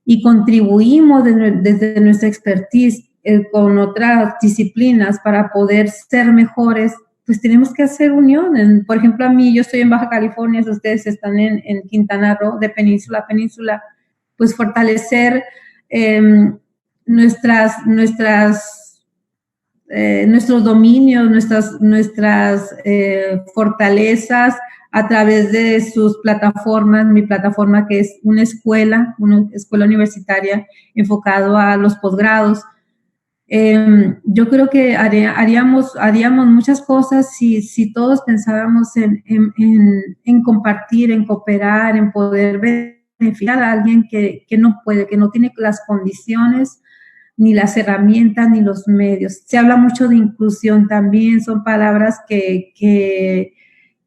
y contribuimos desde nuestra expertise con otras disciplinas para poder ser mejores, pues tenemos que hacer unión. Por ejemplo, a mí, yo estoy en Baja California, si ustedes están en Quintana Roo, de península a península, pues fortalecer nuestros dominios, nuestras fortalezas a través de sus plataformas. Mi plataforma, que es una escuela universitaria enfocado a los posgrados. Yo creo que haríamos muchas cosas si todos pensáramos en compartir, en cooperar, en poder beneficiar a alguien que no puede, que no tiene las condiciones, ni las herramientas, ni los medios. Se habla mucho de inclusión también, son palabras que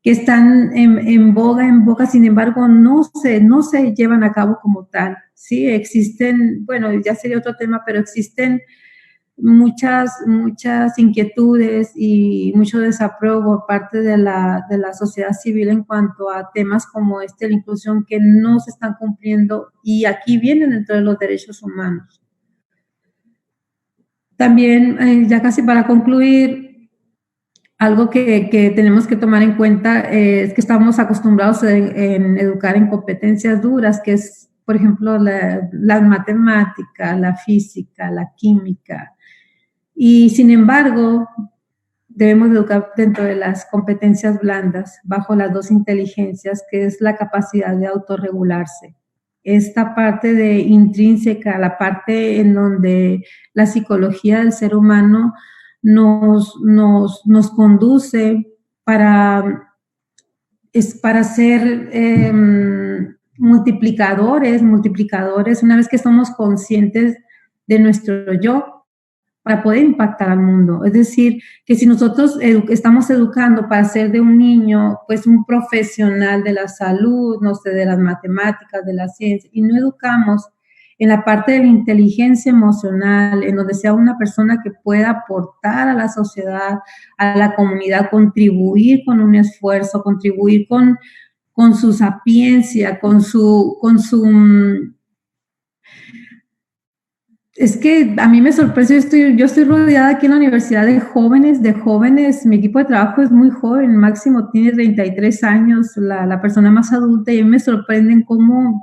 que están en boga, sin embargo, no se llevan a cabo como tal, ¿sí? Existen, bueno, ya sería otro tema, pero existen muchas inquietudes y mucho desapruebo por parte de la sociedad civil en cuanto a temas como la inclusión, que no se están cumpliendo, y aquí vienen dentro de los derechos humanos. También, ya casi para concluir, algo que tenemos que tomar en cuenta es que estamos acostumbrados en educar en competencias duras, que es, por ejemplo, la matemática, la física, la química. Y sin embargo, debemos educar dentro de las competencias blandas, bajo las dos inteligencias, que es la capacidad de autorregularse. Esta parte de intrínseca, la parte en donde la psicología del ser humano nos conduce para ser multiplicadores, una vez que somos conscientes de nuestro yo, para poder impactar al mundo. Es decir, que si nosotros estamos educando para hacer de un niño, pues, un profesional de la salud, no sé, de las matemáticas, de la ciencia, y no educamos en la parte de la inteligencia emocional, en donde sea una persona que pueda aportar a la sociedad, a la comunidad, contribuir con un esfuerzo, contribuir con su sapiencia, con su es que a mí me sorprende, yo estoy rodeada aquí en la universidad de jóvenes, mi equipo de trabajo es muy joven, máximo tiene 33 años, la persona más adulta, y a mí me sorprenden cómo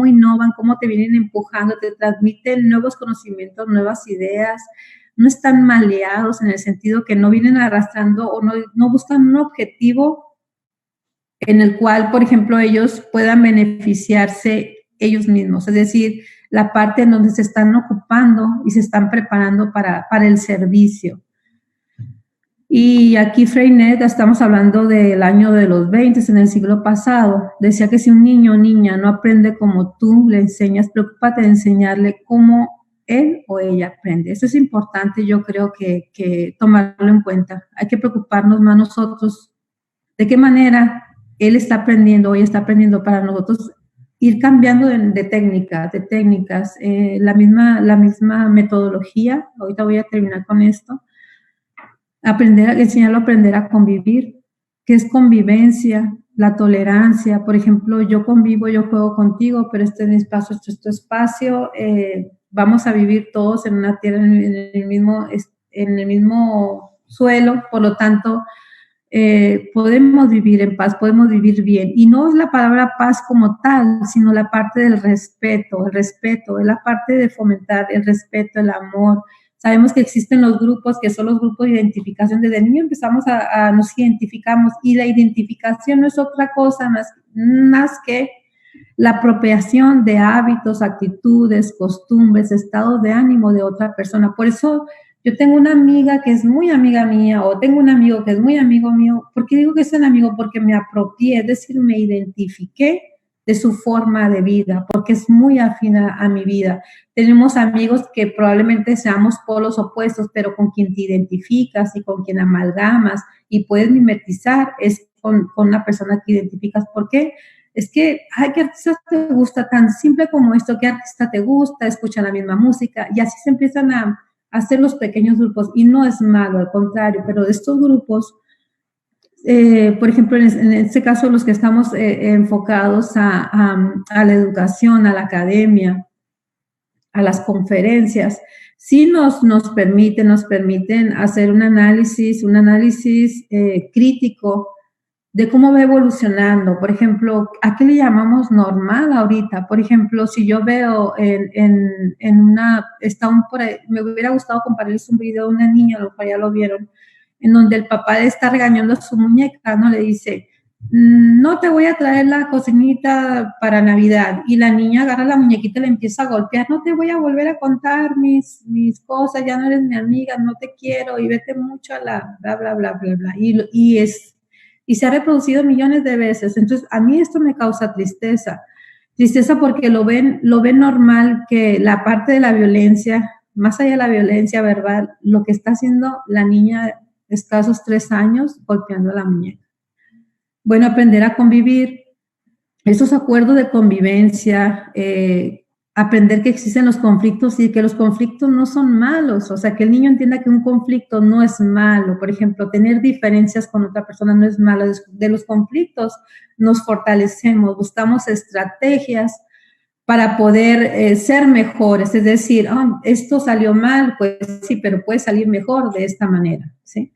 innovan, cómo te vienen empujando, te transmiten nuevos conocimientos, nuevas ideas, no están maleados en el sentido que no vienen arrastrando o no buscan un objetivo en el cual, por ejemplo, ellos puedan beneficiarse ellos mismos, es decir, la parte en donde se están ocupando y se están preparando para el servicio. Y aquí Freinet, estamos hablando del año de los 20, en el siglo pasado, decía que si un niño o niña no aprende como tú le enseñas, preocúpate de enseñarle cómo él o ella aprende. Eso es importante, yo creo que tomarlo en cuenta. Hay que preocuparnos más nosotros de qué manera él está aprendiendo o ella está aprendiendo, para nosotros ir cambiando de técnicas, la misma metodología. Ahorita voy a terminar con esto. Enseñarlo a aprender a convivir. ¿Qué es convivencia? La tolerancia. Por ejemplo, yo convivo, yo juego contigo, pero este es mi espacio, este es tu espacio. Vamos a vivir todos en una tierra, en el mismo suelo, por lo tanto, podemos vivir en paz, podemos vivir bien. Y no es la palabra paz como tal, sino la parte del respeto. El respeto es la parte de fomentar el respeto, el amor. Sabemos que existen los grupos, que son los grupos de identificación. Desde niño empezamos nos identificamos, y la identificación no es otra cosa más que la apropiación de hábitos, actitudes, costumbres, estados de ánimo de otra persona. Por eso yo tengo una amiga que es muy amiga mía, o tengo un amigo que es muy amigo mío. ¿Por qué digo que es un amigo? Porque me apropié, es decir, me identifiqué de su forma de vida, porque es muy afín a mi vida. Tenemos amigos que probablemente seamos polos opuestos, pero con quien te identificas y con quien amalgamas y puedes mimetizar es con una persona que identificas. ¿Por qué? Es que, ¿qué artista te gusta? Tan simple como esto, ¿qué artista te gusta? Escuchan la misma música, y así se empiezan a hacer los pequeños grupos, y no es malo, al contrario, pero de estos grupos, por ejemplo, en este caso, los que estamos enfocados a la educación, a la academia, a las conferencias, sí nos permiten hacer un análisis crítico de cómo va evolucionando. Por ejemplo, ¿a qué le llamamos normal ahorita? Por ejemplo, si yo veo me hubiera gustado compartirles un video de una niña, lo cual ya lo vieron, en donde el papá está regañando a su muñeca, ¿no? Le dice, no te voy a traer la cocinita para Navidad. Y la niña agarra la muñequita y le empieza a golpear, no te voy a volver a contar mis cosas, ya no eres mi amiga, no te quiero, y vete mucho a la bla, bla, bla, bla, bla. Y se ha reproducido millones de veces. Entonces, a mí esto me causa tristeza porque lo ven normal, que la parte de la violencia, más allá de la violencia verbal, lo que está haciendo la niña de escasos 3 años, golpeando a la muñeca. Bueno, aprender a convivir, esos acuerdos de convivencia, aprender que existen los conflictos y que los conflictos no son malos, o sea, que el niño entienda que un conflicto no es malo. Por ejemplo, tener diferencias con otra persona no es malo. De los conflictos nos fortalecemos, buscamos estrategias para poder ser mejores, es decir, oh, esto salió mal, pues sí, pero puede salir mejor de esta manera, ¿sí?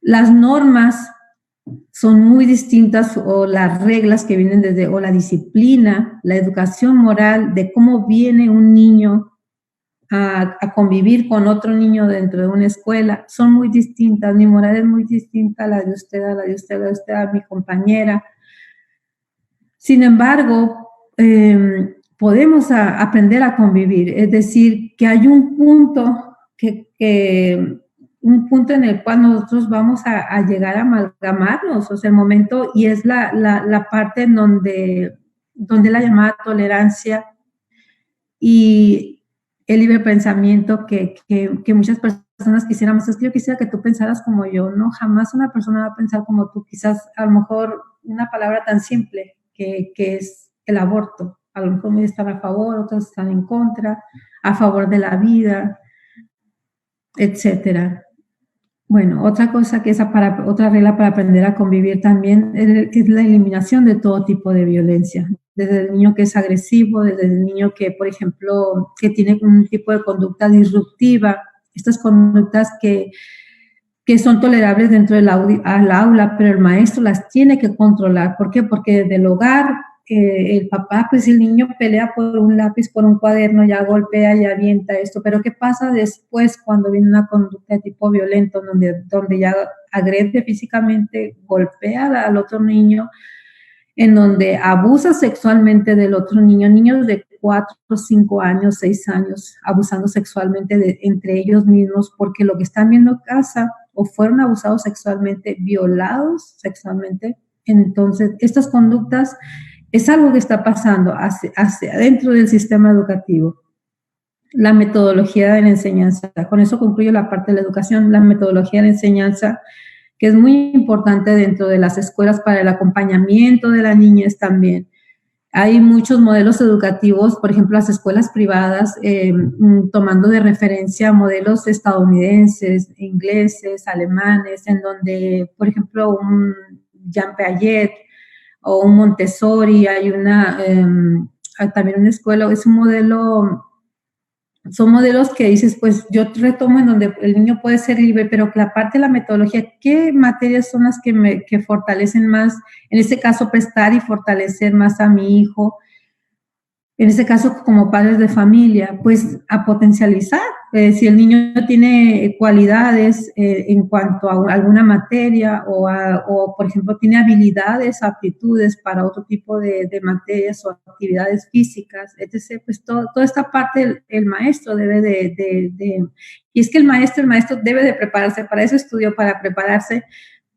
Las normas son muy distintas, o las reglas que vienen desde, o la disciplina, la educación moral de cómo viene un niño a convivir con otro niño dentro de una escuela, son muy distintas. Mi moral es muy distinta a la de usted, a la de usted, a la de usted, a mi compañera. Sin embargo, podemos aprender a convivir, es decir, que hay un punto un punto en el cual nosotros vamos a llegar a amalgamarnos, o sea, el momento, y es la parte en donde la llamada tolerancia y el libre pensamiento que muchas personas quisiéramos. Es que yo quisiera que tú pensaras como yo, ¿no? Jamás una persona va a pensar como tú. Quizás, a lo mejor, una palabra tan simple que es el aborto. A lo mejor muchos están a favor, otros están en contra, a favor de la vida, etcétera. Bueno, otra cosa que otra regla para aprender a convivir también es la eliminación de todo tipo de violencia. Desde el niño que es agresivo, desde el niño que, por ejemplo, que tiene un tipo de conducta disruptiva, estas conductas que son tolerables dentro del aula, pero el maestro las tiene que controlar. ¿Por qué? Porque desde el hogar, el papá, pues el niño pelea por un lápiz, por un cuaderno, ya golpea, ya avienta esto, pero ¿qué pasa después cuando viene una conducta de tipo violento, donde ya agrede físicamente, golpea al otro niño, en donde abusa sexualmente del otro niño, niños de 4, 5 años, 6 años, abusando sexualmente entre ellos mismos, porque lo que están viendo en casa, o fueron abusados sexualmente, violados sexualmente? Entonces, estas conductas es algo que está pasando hacia dentro del sistema educativo. La metodología de la enseñanza, con eso concluyo la parte de la educación, la metodología de la enseñanza, que es muy importante dentro de las escuelas para el acompañamiento de la niñez también. Hay muchos modelos educativos, por ejemplo, las escuelas privadas, tomando de referencia modelos estadounidenses, ingleses, alemanes, en donde, por ejemplo, un Jean Piaget o un Montessori, hay también una escuela, es un modelo. Son modelos que dices, pues yo retomo en donde el niño puede ser libre, pero que la parte de la metodología, ¿qué materias son las que fortalecen más? En este caso, prestar y fortalecer más a mi hijo. En este caso, como padres de familia, pues a potencializar. Si el niño tiene cualidades en cuanto a alguna materia o, por ejemplo, tiene habilidades, aptitudes para otro tipo de materias o actividades físicas, etc., pues toda esta parte el maestro debe y es que el maestro debe de prepararse, para eso estudió, para prepararse,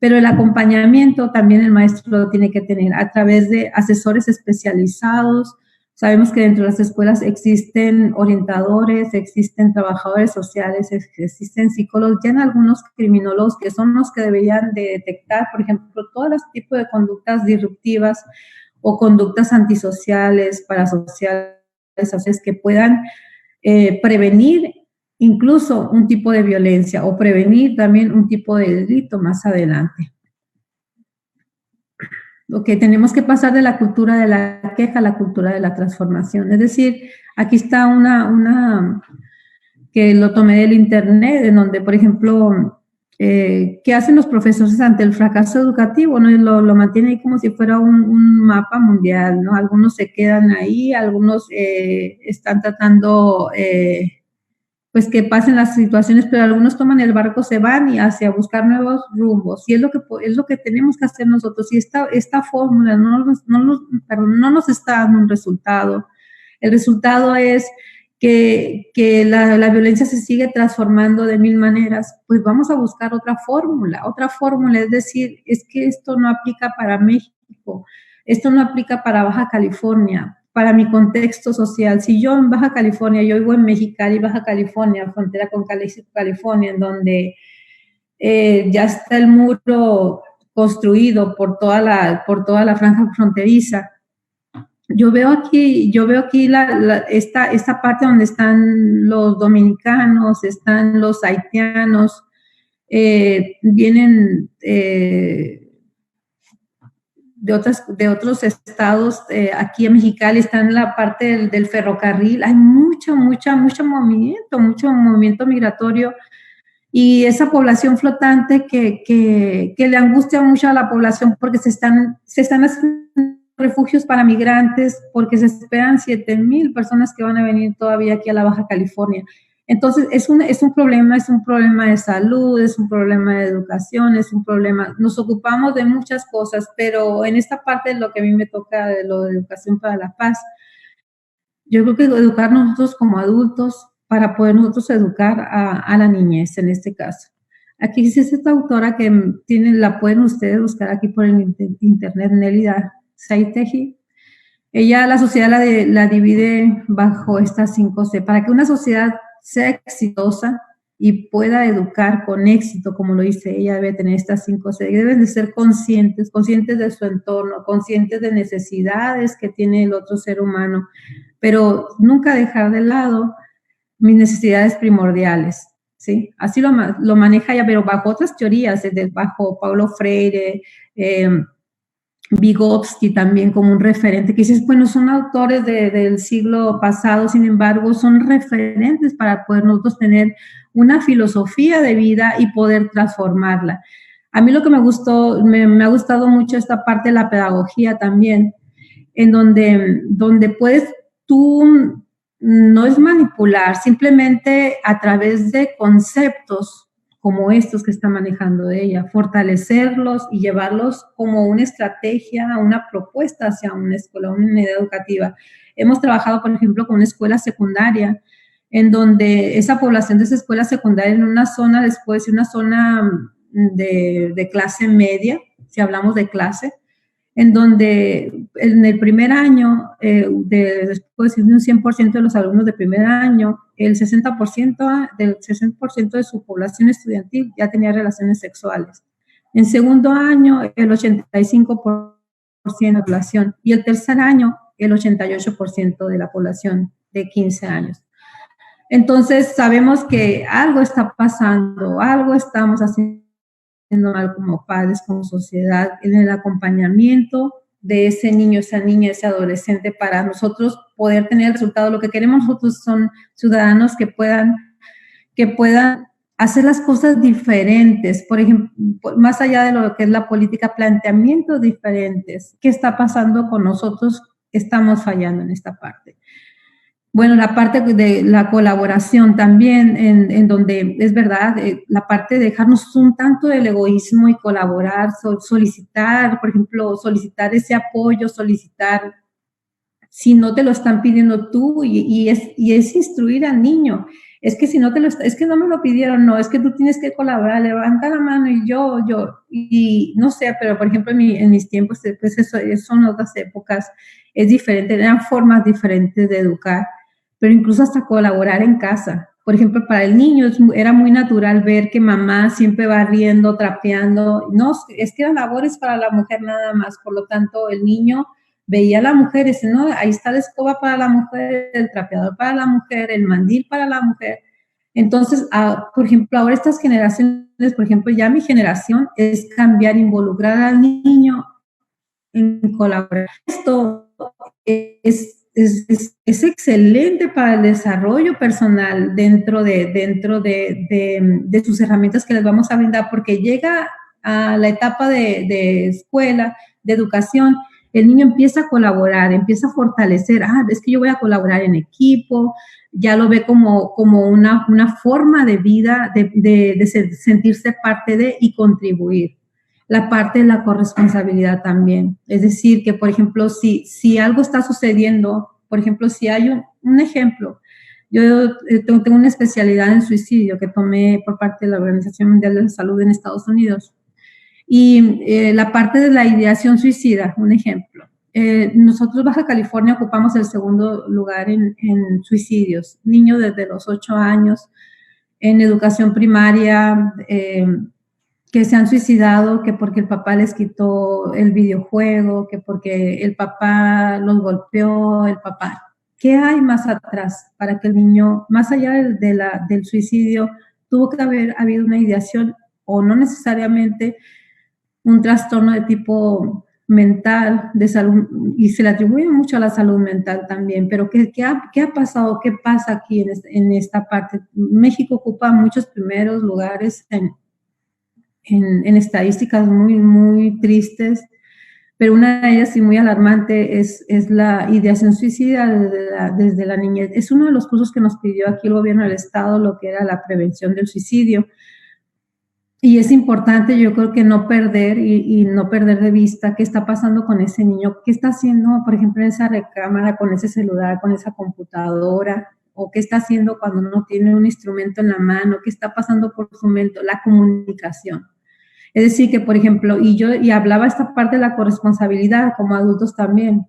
pero el acompañamiento también el maestro lo tiene que tener a través de asesores especializados. Sabemos que dentro de las escuelas existen orientadores, existen trabajadores sociales, existen psicólogos, ya en algunos criminólogos que son los que deberían de detectar, por ejemplo, todos los tipos de conductas disruptivas o conductas antisociales, parasociales, que puedan prevenir incluso un tipo de violencia o prevenir también un tipo de delito más adelante. Tenemos que pasar de la cultura de la queja a la cultura de la transformación. Es decir, aquí está una que lo tomé del internet, en donde, por ejemplo, ¿qué hacen los profesores ante el fracaso educativo? ¿No? Lo mantienen ahí como si fuera un mapa mundial, ¿no? Algunos se quedan ahí, algunos están tratando pues que pasen las situaciones, pero algunos toman el barco, se van y hacia buscar nuevos rumbos, y es lo que tenemos que hacer nosotros. Y esta fórmula no nos está dando un resultado. El resultado es que la violencia se sigue transformando de mil maneras. Pues vamos a buscar otra fórmula, es decir, es que esto no aplica para México, esto no aplica para Baja California, para mi contexto social. Si yo en Baja California, yo vivo en Mexicali, Baja California, frontera con California, en donde ya está el muro construido por toda la franja fronteriza. Yo veo aquí esta parte donde están los dominicanos, están los haitianos, vienen de otros estados. Aquí en Mexicali está en la parte del ferrocarril. Hay mucho movimiento migratorio, y esa población flotante que le angustia mucho a la población, porque se están haciendo refugios para migrantes, porque se esperan 7,000 personas que van a venir todavía aquí a la Baja California. Entonces, es un problema de salud, es un problema de educación, es un problema, nos ocupamos de muchas cosas, pero en esta parte de lo que a mí me toca, de lo de educación para la paz, yo creo que educarnos nosotros como adultos para poder nosotros educar a la niñez, en este caso. Aquí es esta autora que la pueden ustedes buscar aquí por el internet, Nélida Saiteji. Ella la sociedad la divide bajo estas 5C. Para que una sociedad sea exitosa y pueda educar con éxito, como lo dice ella, debe tener estas 5C. Deben de ser conscientes de su entorno, conscientes de necesidades que tiene el otro ser humano, pero nunca dejar de lado mis necesidades primordiales, ¿sí? Así lo maneja ella, pero bajo otras teorías, bajo Paulo Freire, Vygotsky también como un referente, que dices, bueno, son autores del siglo pasado, sin embargo, son referentes para poder nosotros tener una filosofía de vida y poder transformarla. A mí lo que me ha gustado mucho esta parte de la pedagogía también, en donde puedes tú, no es manipular, simplemente a través de conceptos como estos que está manejando ella, fortalecerlos y llevarlos como una estrategia, una propuesta hacia una escuela, una unidad educativa. Hemos trabajado, por ejemplo, con una escuela secundaria, en donde esa población de esa escuela secundaria, en una zona, después de una zona de clase media, si hablamos de clase, en donde en el primer año, después de un 100% de los alumnos de primer año, el 60% de su población estudiantil ya tenía relaciones sexuales. En segundo año, el 85% de la población, y el tercer año, el 88% de la población de 15 años. Entonces, sabemos que algo está pasando, algo estamos haciendo mal como padres, como sociedad, en el acompañamiento de ese niño, esa niña, ese adolescente, para nosotros poder tener el resultado. Lo que queremos nosotros son ciudadanos que puedan hacer las cosas diferentes, por ejemplo, más allá de lo que es la política, planteamientos diferentes. ¿Qué está pasando con nosotros? Estamos fallando en esta parte. Bueno, la parte de la colaboración también, en donde es verdad, la parte de dejarnos un tanto del egoísmo y colaborar, solicitar, por ejemplo, solicitar ese apoyo, solicitar, si no te lo están pidiendo tú, y es instruir al niño. Es que si no es que no me lo pidieron, no, es que tú tienes que colaborar, levanta la mano y y no sé, pero por ejemplo en mis tiempos, pues eso son otras épocas, es diferente, eran formas diferentes de educar, pero incluso hasta colaborar en casa. Por ejemplo, para el niño era muy natural ver que mamá siempre va riendo, trapeando. No, es que eran labores para la mujer nada más. Por lo tanto, el niño veía a la mujer y dice, no, ahí está la escoba para la mujer, el trapeador para la mujer, el mandil para la mujer. Entonces, por ejemplo, ahora estas generaciones, por ejemplo, ya mi generación es cambiar, involucrar al niño en colaborar. Esto es excelente para el desarrollo personal dentro de sus herramientas que les vamos a brindar, porque llega a la etapa de escuela, de educación, el niño empieza a colaborar, empieza a fortalecer, es que yo voy a colaborar en equipo, ya lo ve como una forma de vida, de sentirse parte de y contribuir. La parte de la corresponsabilidad también. Es decir, que, por ejemplo, si algo está sucediendo, por ejemplo, si hay un ejemplo, yo tengo una especialidad en suicidio que tomé por parte de la Organización Mundial de la Salud en Estados Unidos. Y la parte de la ideación suicida, un ejemplo. Nosotros, Baja California, ocupamos el segundo lugar en suicidios. Niños desde los 8 años, en educación primaria, que se han suicidado, que porque el papá les quitó el videojuego, que porque el papá los golpeó, el papá. ¿Qué hay más atrás para que el niño, más allá del suicidio, tuvo que haber habido una ideación o no necesariamente un trastorno de tipo mental, de salud, y se le atribuye mucho a la salud mental también, pero ¿qué ha pasado? ¿Qué pasa aquí en esta parte? México ocupa muchos primeros lugares en estadísticas muy, muy tristes, pero una de ellas y muy alarmante es la ideación suicida desde la niñez. Es uno de los cursos que nos pidió aquí el gobierno del estado, lo que era la prevención del suicidio. Y es importante, yo creo que no perder y no perder de vista qué está pasando con ese niño, qué está haciendo, por ejemplo, en esa recámara, con ese celular, con esa computadora, o qué está haciendo cuando no tiene un instrumento en la mano, qué está pasando por su mente, la comunicación. Es decir, que, por ejemplo, y hablaba esta parte de la corresponsabilidad como adultos también,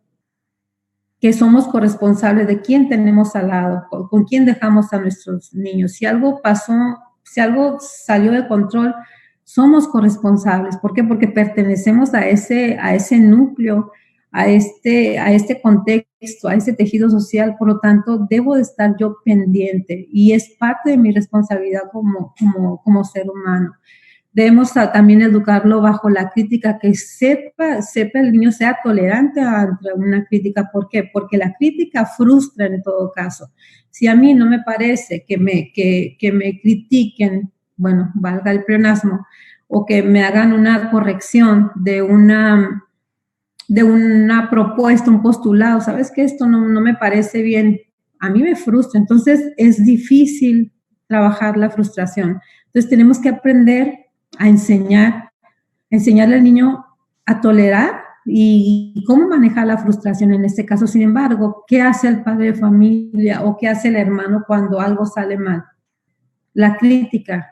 que somos corresponsables de quién tenemos al lado, con quién dejamos a nuestros niños. Si algo pasó, si algo salió de control, somos corresponsables. ¿Por qué? Porque pertenecemos a ese núcleo, a este contexto, a ese tejido social. Por lo tanto, debo de estar yo pendiente y es parte de mi responsabilidad como ser humano. Debemos también educarlo bajo la crítica, que sepa el niño, sea tolerante ante una crítica. ¿Por qué? Porque la crítica frustra en todo caso. Si a mí no me parece que me critiquen, bueno, valga el pleonasmo, o que me hagan una corrección de una propuesta, un postulado, ¿sabes qué? Esto no me parece bien, a mí me frustra. Entonces es difícil trabajar la frustración. Entonces tenemos que aprender a enseñarle al niño a tolerar y cómo manejar la frustración en este caso. Sin embargo, ¿qué hace el padre de familia o qué hace el hermano cuando algo sale mal? La crítica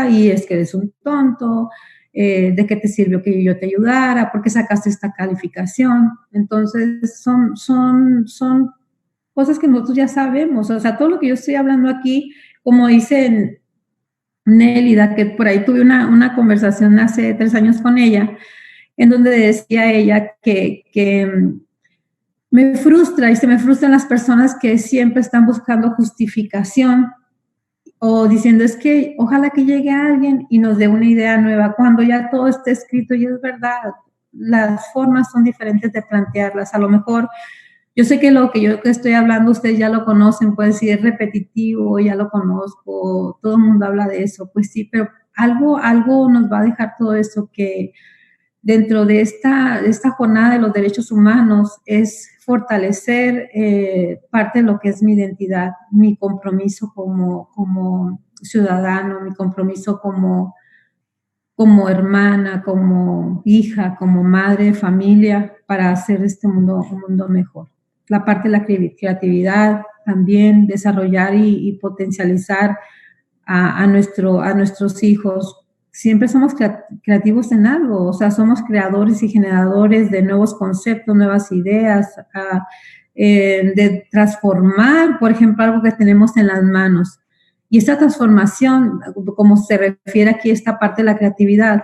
y es que eres un tonto, de qué te sirvió que yo te ayudara, por qué sacaste esta calificación. Entonces son cosas que nosotros ya sabemos. O sea, todo lo que yo estoy hablando aquí, como dicen Nélida, que por ahí tuve una conversación hace 3 años con ella, en donde decía ella que me frustra y se me frustran las personas que siempre están buscando justificación o diciendo es que ojalá que llegue alguien y nos dé una idea nueva, cuando ya todo está escrito y es verdad, las formas son diferentes de plantearlas. A lo mejor yo sé que lo que yo estoy hablando ustedes ya lo conocen, puede decir es repetitivo, ya lo conozco, todo el mundo habla de eso, pues sí, pero algo nos va a dejar todo eso, que dentro de esta jornada de los derechos humanos es fortalecer parte de lo que es mi identidad, mi compromiso como ciudadano, mi compromiso como hermana, como hija, como madre de familia, para hacer este mundo un mundo mejor. La parte de la creatividad también, desarrollar y potencializar a nuestros hijos. Siempre somos creativos en algo, o sea, somos creadores y generadores de nuevos conceptos, nuevas ideas, de transformar, por ejemplo, algo que tenemos en las manos. Y esta transformación, como se refiere aquí a esta parte de la creatividad,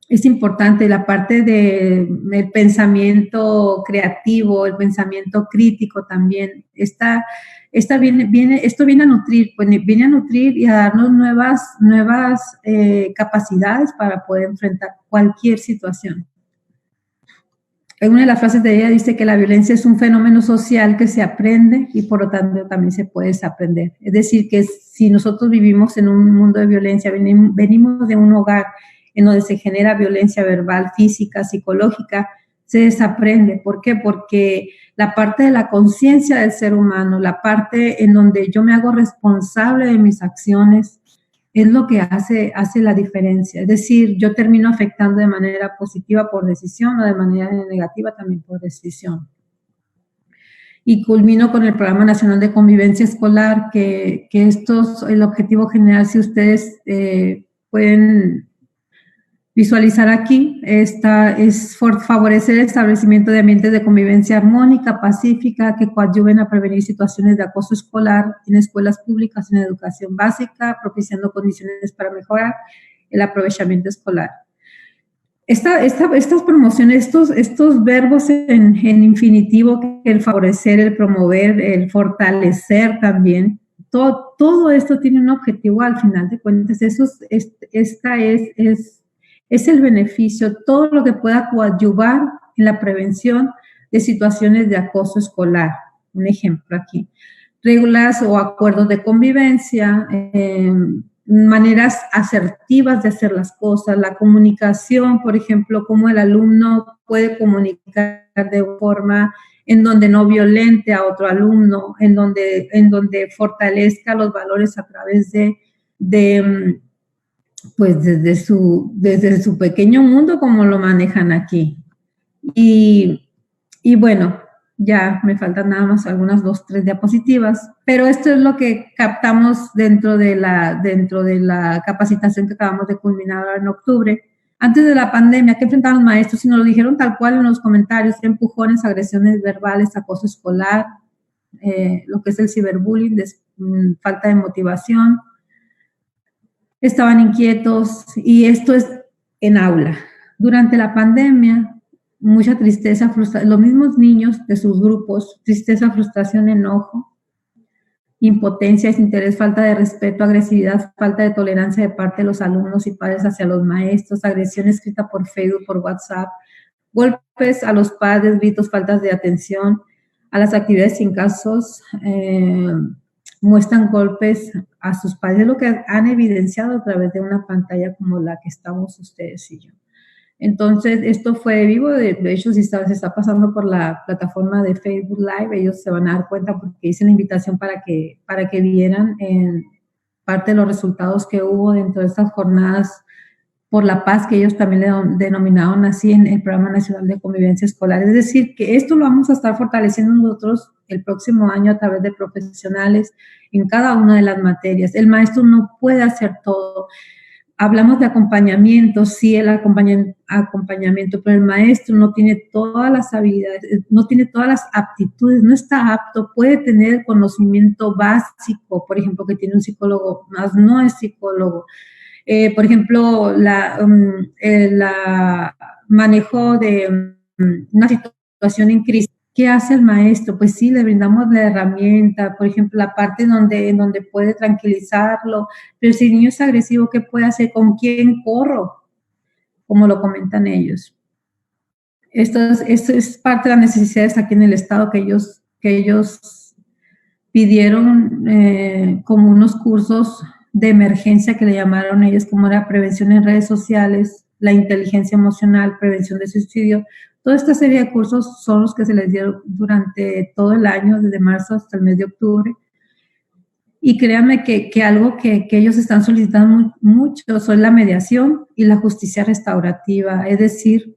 es importante, la parte del pensamiento creativo, el pensamiento crítico también. Esto viene a nutrir, y a darnos nuevas capacidades para poder enfrentar cualquier situación. En una de las frases de ella dice que la violencia es un fenómeno social que se aprende y por lo tanto también se puede desaprender. Es decir, que si nosotros vivimos en un mundo de violencia, venimos de un hogar en donde se genera violencia verbal, física, psicológica, se desaprende. ¿Por qué? Porque la parte de la conciencia del ser humano, la parte en donde yo me hago responsable de mis acciones, es lo que hace la diferencia. Es decir, yo termino afectando de manera positiva por decisión o de manera negativa también por decisión. Y culmino con el Programa Nacional de Convivencia Escolar, que el objetivo general, si ustedes pueden visualizar aquí, es favorecer el establecimiento de ambientes de convivencia armónica, pacífica, que coadyuven a prevenir situaciones de acoso escolar en escuelas públicas en educación básica, propiciando condiciones para mejorar el aprovechamiento escolar. Estas promociones, estos verbos en infinitivo, el favorecer, el promover, el fortalecer también, todo esto tiene un objetivo al final de cuentas. Esta es el beneficio, todo lo que pueda coadyuvar en la prevención de situaciones de acoso escolar. Un ejemplo aquí. Reglas o acuerdos de convivencia, maneras asertivas de hacer las cosas, la comunicación, por ejemplo, cómo el alumno puede comunicar de forma en donde no violente a otro alumno, en donde fortalezca los valores a través pues desde su pequeño mundo, como lo manejan aquí. Y bueno, ya me faltan nada más algunas 2, 3 diapositivas, pero esto es lo que captamos dentro de la capacitación que acabamos de culminar en octubre. Antes de la pandemia, ¿qué enfrentaban los maestros? Y nos lo dijeron tal cual en los comentarios: empujones, agresiones verbales, acoso escolar, lo que es el ciberbullying, falta de motivación. Estaban inquietos, y esto es en aula. Durante la pandemia, mucha tristeza, frustración, los mismos niños de sus grupos, tristeza, frustración, enojo, impotencia, desinterés, falta de respeto, agresividad, falta de tolerancia de parte de los alumnos y padres hacia los maestros, agresión escrita por Facebook, por WhatsApp, golpes a los padres, gritos, faltas de atención a las actividades sin casos, muestran golpes a sus padres, lo que han evidenciado a través de una pantalla como la que estamos ustedes y yo. Entonces, esto fue vivo. De hecho, si se está pasando por la plataforma de Facebook Live, ellos se van a dar cuenta, porque hice la invitación para que vieran parte de los resultados que hubo dentro de estas jornadas por la paz, que ellos también le denominaron así en el Programa Nacional de Convivencia Escolar. Es decir, que esto lo vamos a estar fortaleciendo nosotros el próximo año a través de profesionales en cada una de las materias. El maestro no puede hacer todo. Hablamos de acompañamiento, sí, el acompañamiento, pero el maestro no tiene todas las habilidades, no tiene todas las aptitudes, no está apto. Puede tener conocimiento básico, por ejemplo, que tiene un psicólogo, más no es psicólogo. Por ejemplo, la manejo de una situación en crisis. ¿Qué hace el maestro? Pues sí, le brindamos la herramienta, por ejemplo, la parte en donde puede tranquilizarlo. Pero si el niño es agresivo, ¿qué puede hacer? ¿Con quién corro? Como lo comentan ellos. Esto es parte de las necesidades aquí en el Estado, que ellos pidieron como unos cursos de emergencia, que le llamaron ellos, como era prevención en redes sociales, la inteligencia emocional, prevención de suicidio. Toda esta serie de cursos son los que se les dieron durante todo el año, desde marzo hasta el mes de octubre. Y créanme que algo que ellos están solicitando mucho son la mediación y la justicia restaurativa, es decir,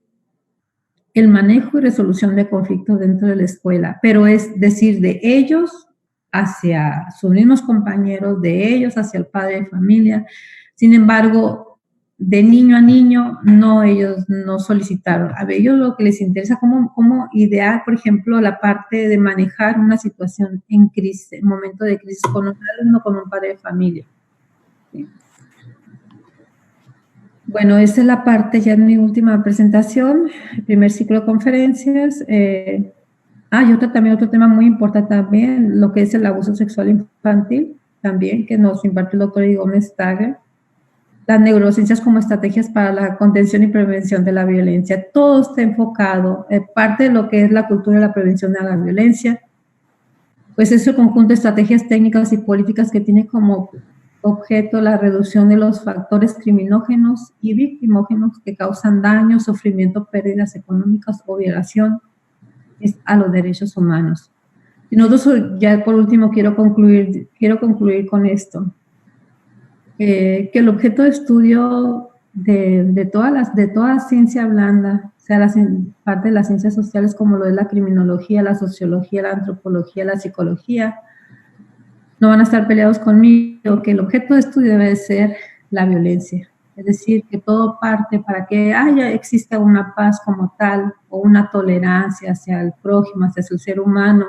el manejo y resolución de conflictos dentro de la escuela, pero es decir, de ellos hacia sus mismos compañeros, de ellos hacia el padre de familia. Sin embargo, de niño a niño, no, ellos no solicitaron. A ellos lo que les interesa, cómo idear, por ejemplo, la parte de manejar una situación en crisis, en momento de crisis, con un alumno, con un padre de familia. ¿Sí? Bueno, esa es la parte ya en mi última presentación, el primer ciclo de conferencias. Y otro tema muy importante también, lo que es el abuso sexual infantil, también, que nos impartió el doctor Gómez Tagle. Las neurociencias como estrategias para la contención y prevención de la violencia. Todo está enfocado, parte de lo que es la cultura de la prevención de la violencia, pues es el conjunto de estrategias técnicas y políticas que tiene como objeto la reducción de los factores criminógenos y victimógenos que causan daño, sufrimiento, pérdidas económicas o violación a los derechos humanos. Y nosotros, ya por último, quiero concluir con esto. Que el objeto de estudio de toda ciencia blanda, sea parte de las ciencias sociales, como lo es la criminología, la sociología, la antropología, la psicología, no van a estar peleados conmigo, que el objeto de estudio debe ser la violencia. Es decir, que todo parte para que exista una paz como tal, o una tolerancia hacia el prójimo, hacia el ser humano,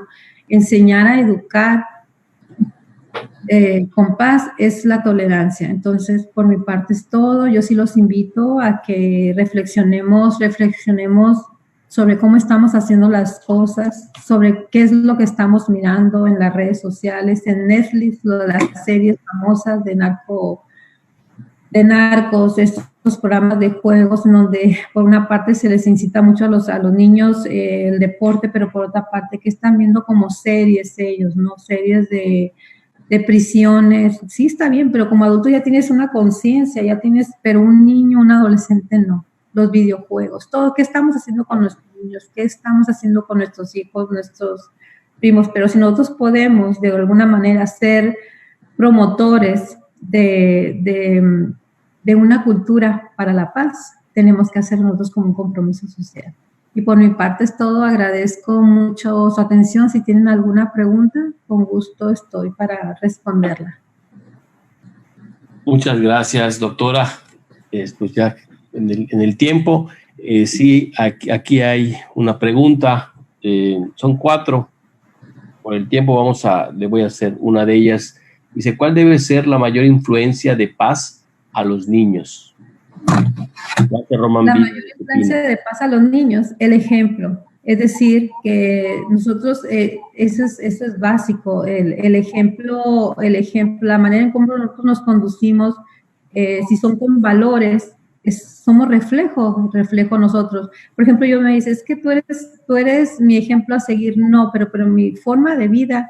enseñar a educar con paz es la tolerancia. Entonces, por mi parte es todo. Yo sí los invito a que reflexionemos sobre cómo estamos haciendo las cosas, sobre qué es lo que estamos mirando en las redes sociales, en Netflix, las series famosas de narcos, estos programas de juegos en donde por una parte se les incita mucho a los niños el deporte, pero por otra parte que están viendo como series ellos, ¿no? Series de prisiones. Sí, está bien, pero como adulto ya tienes una conciencia, pero un niño, un adolescente no. Los videojuegos, todo, ¿qué estamos haciendo con nuestros niños? ¿Qué estamos haciendo con nuestros hijos, nuestros primos? Pero si nosotros podemos de alguna manera ser promotores de una cultura para la paz, tenemos que hacer nosotros como un compromiso social. Y por mi parte es todo. Agradezco mucho su atención. Si tienen alguna pregunta, con gusto estoy para responderla. Muchas gracias, doctora. Pues ya en el tiempo, sí, aquí hay una pregunta. Son 4. Por el tiempo le voy a hacer una de ellas. Dice, ¿cuál debe ser la mayor influencia de paz a los niños? La mayor influencia de paz a los niños, el ejemplo. Es decir, que nosotros, eso es básico, el ejemplo, la manera en cómo nosotros nos conducimos, si son con valores, somos reflejo nosotros. Por ejemplo, yo me dice, es que tú eres mi ejemplo a seguir. No, pero mi forma de vida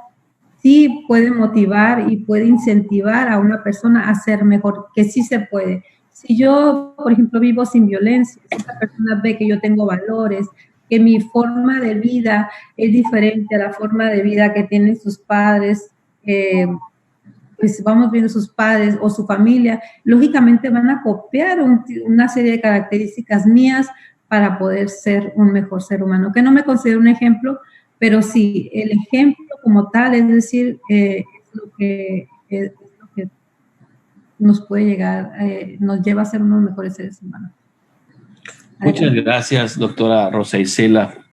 sí puede motivar y puede incentivar a una persona a ser mejor, que sí se puede. Si yo, por ejemplo, vivo sin violencia, si esa persona ve que yo tengo valores, que mi forma de vida es diferente a la forma de vida que tienen sus padres, pues vamos viendo sus padres o su familia, lógicamente van a copiar una serie de características mías para poder ser un mejor ser humano. Que no me considero un ejemplo, pero sí, el ejemplo como tal, es decir, es lo que nos puede llegar, nos lleva a ser unos mejores seres humanos. Muchas gracias, doctora Rosa Isela,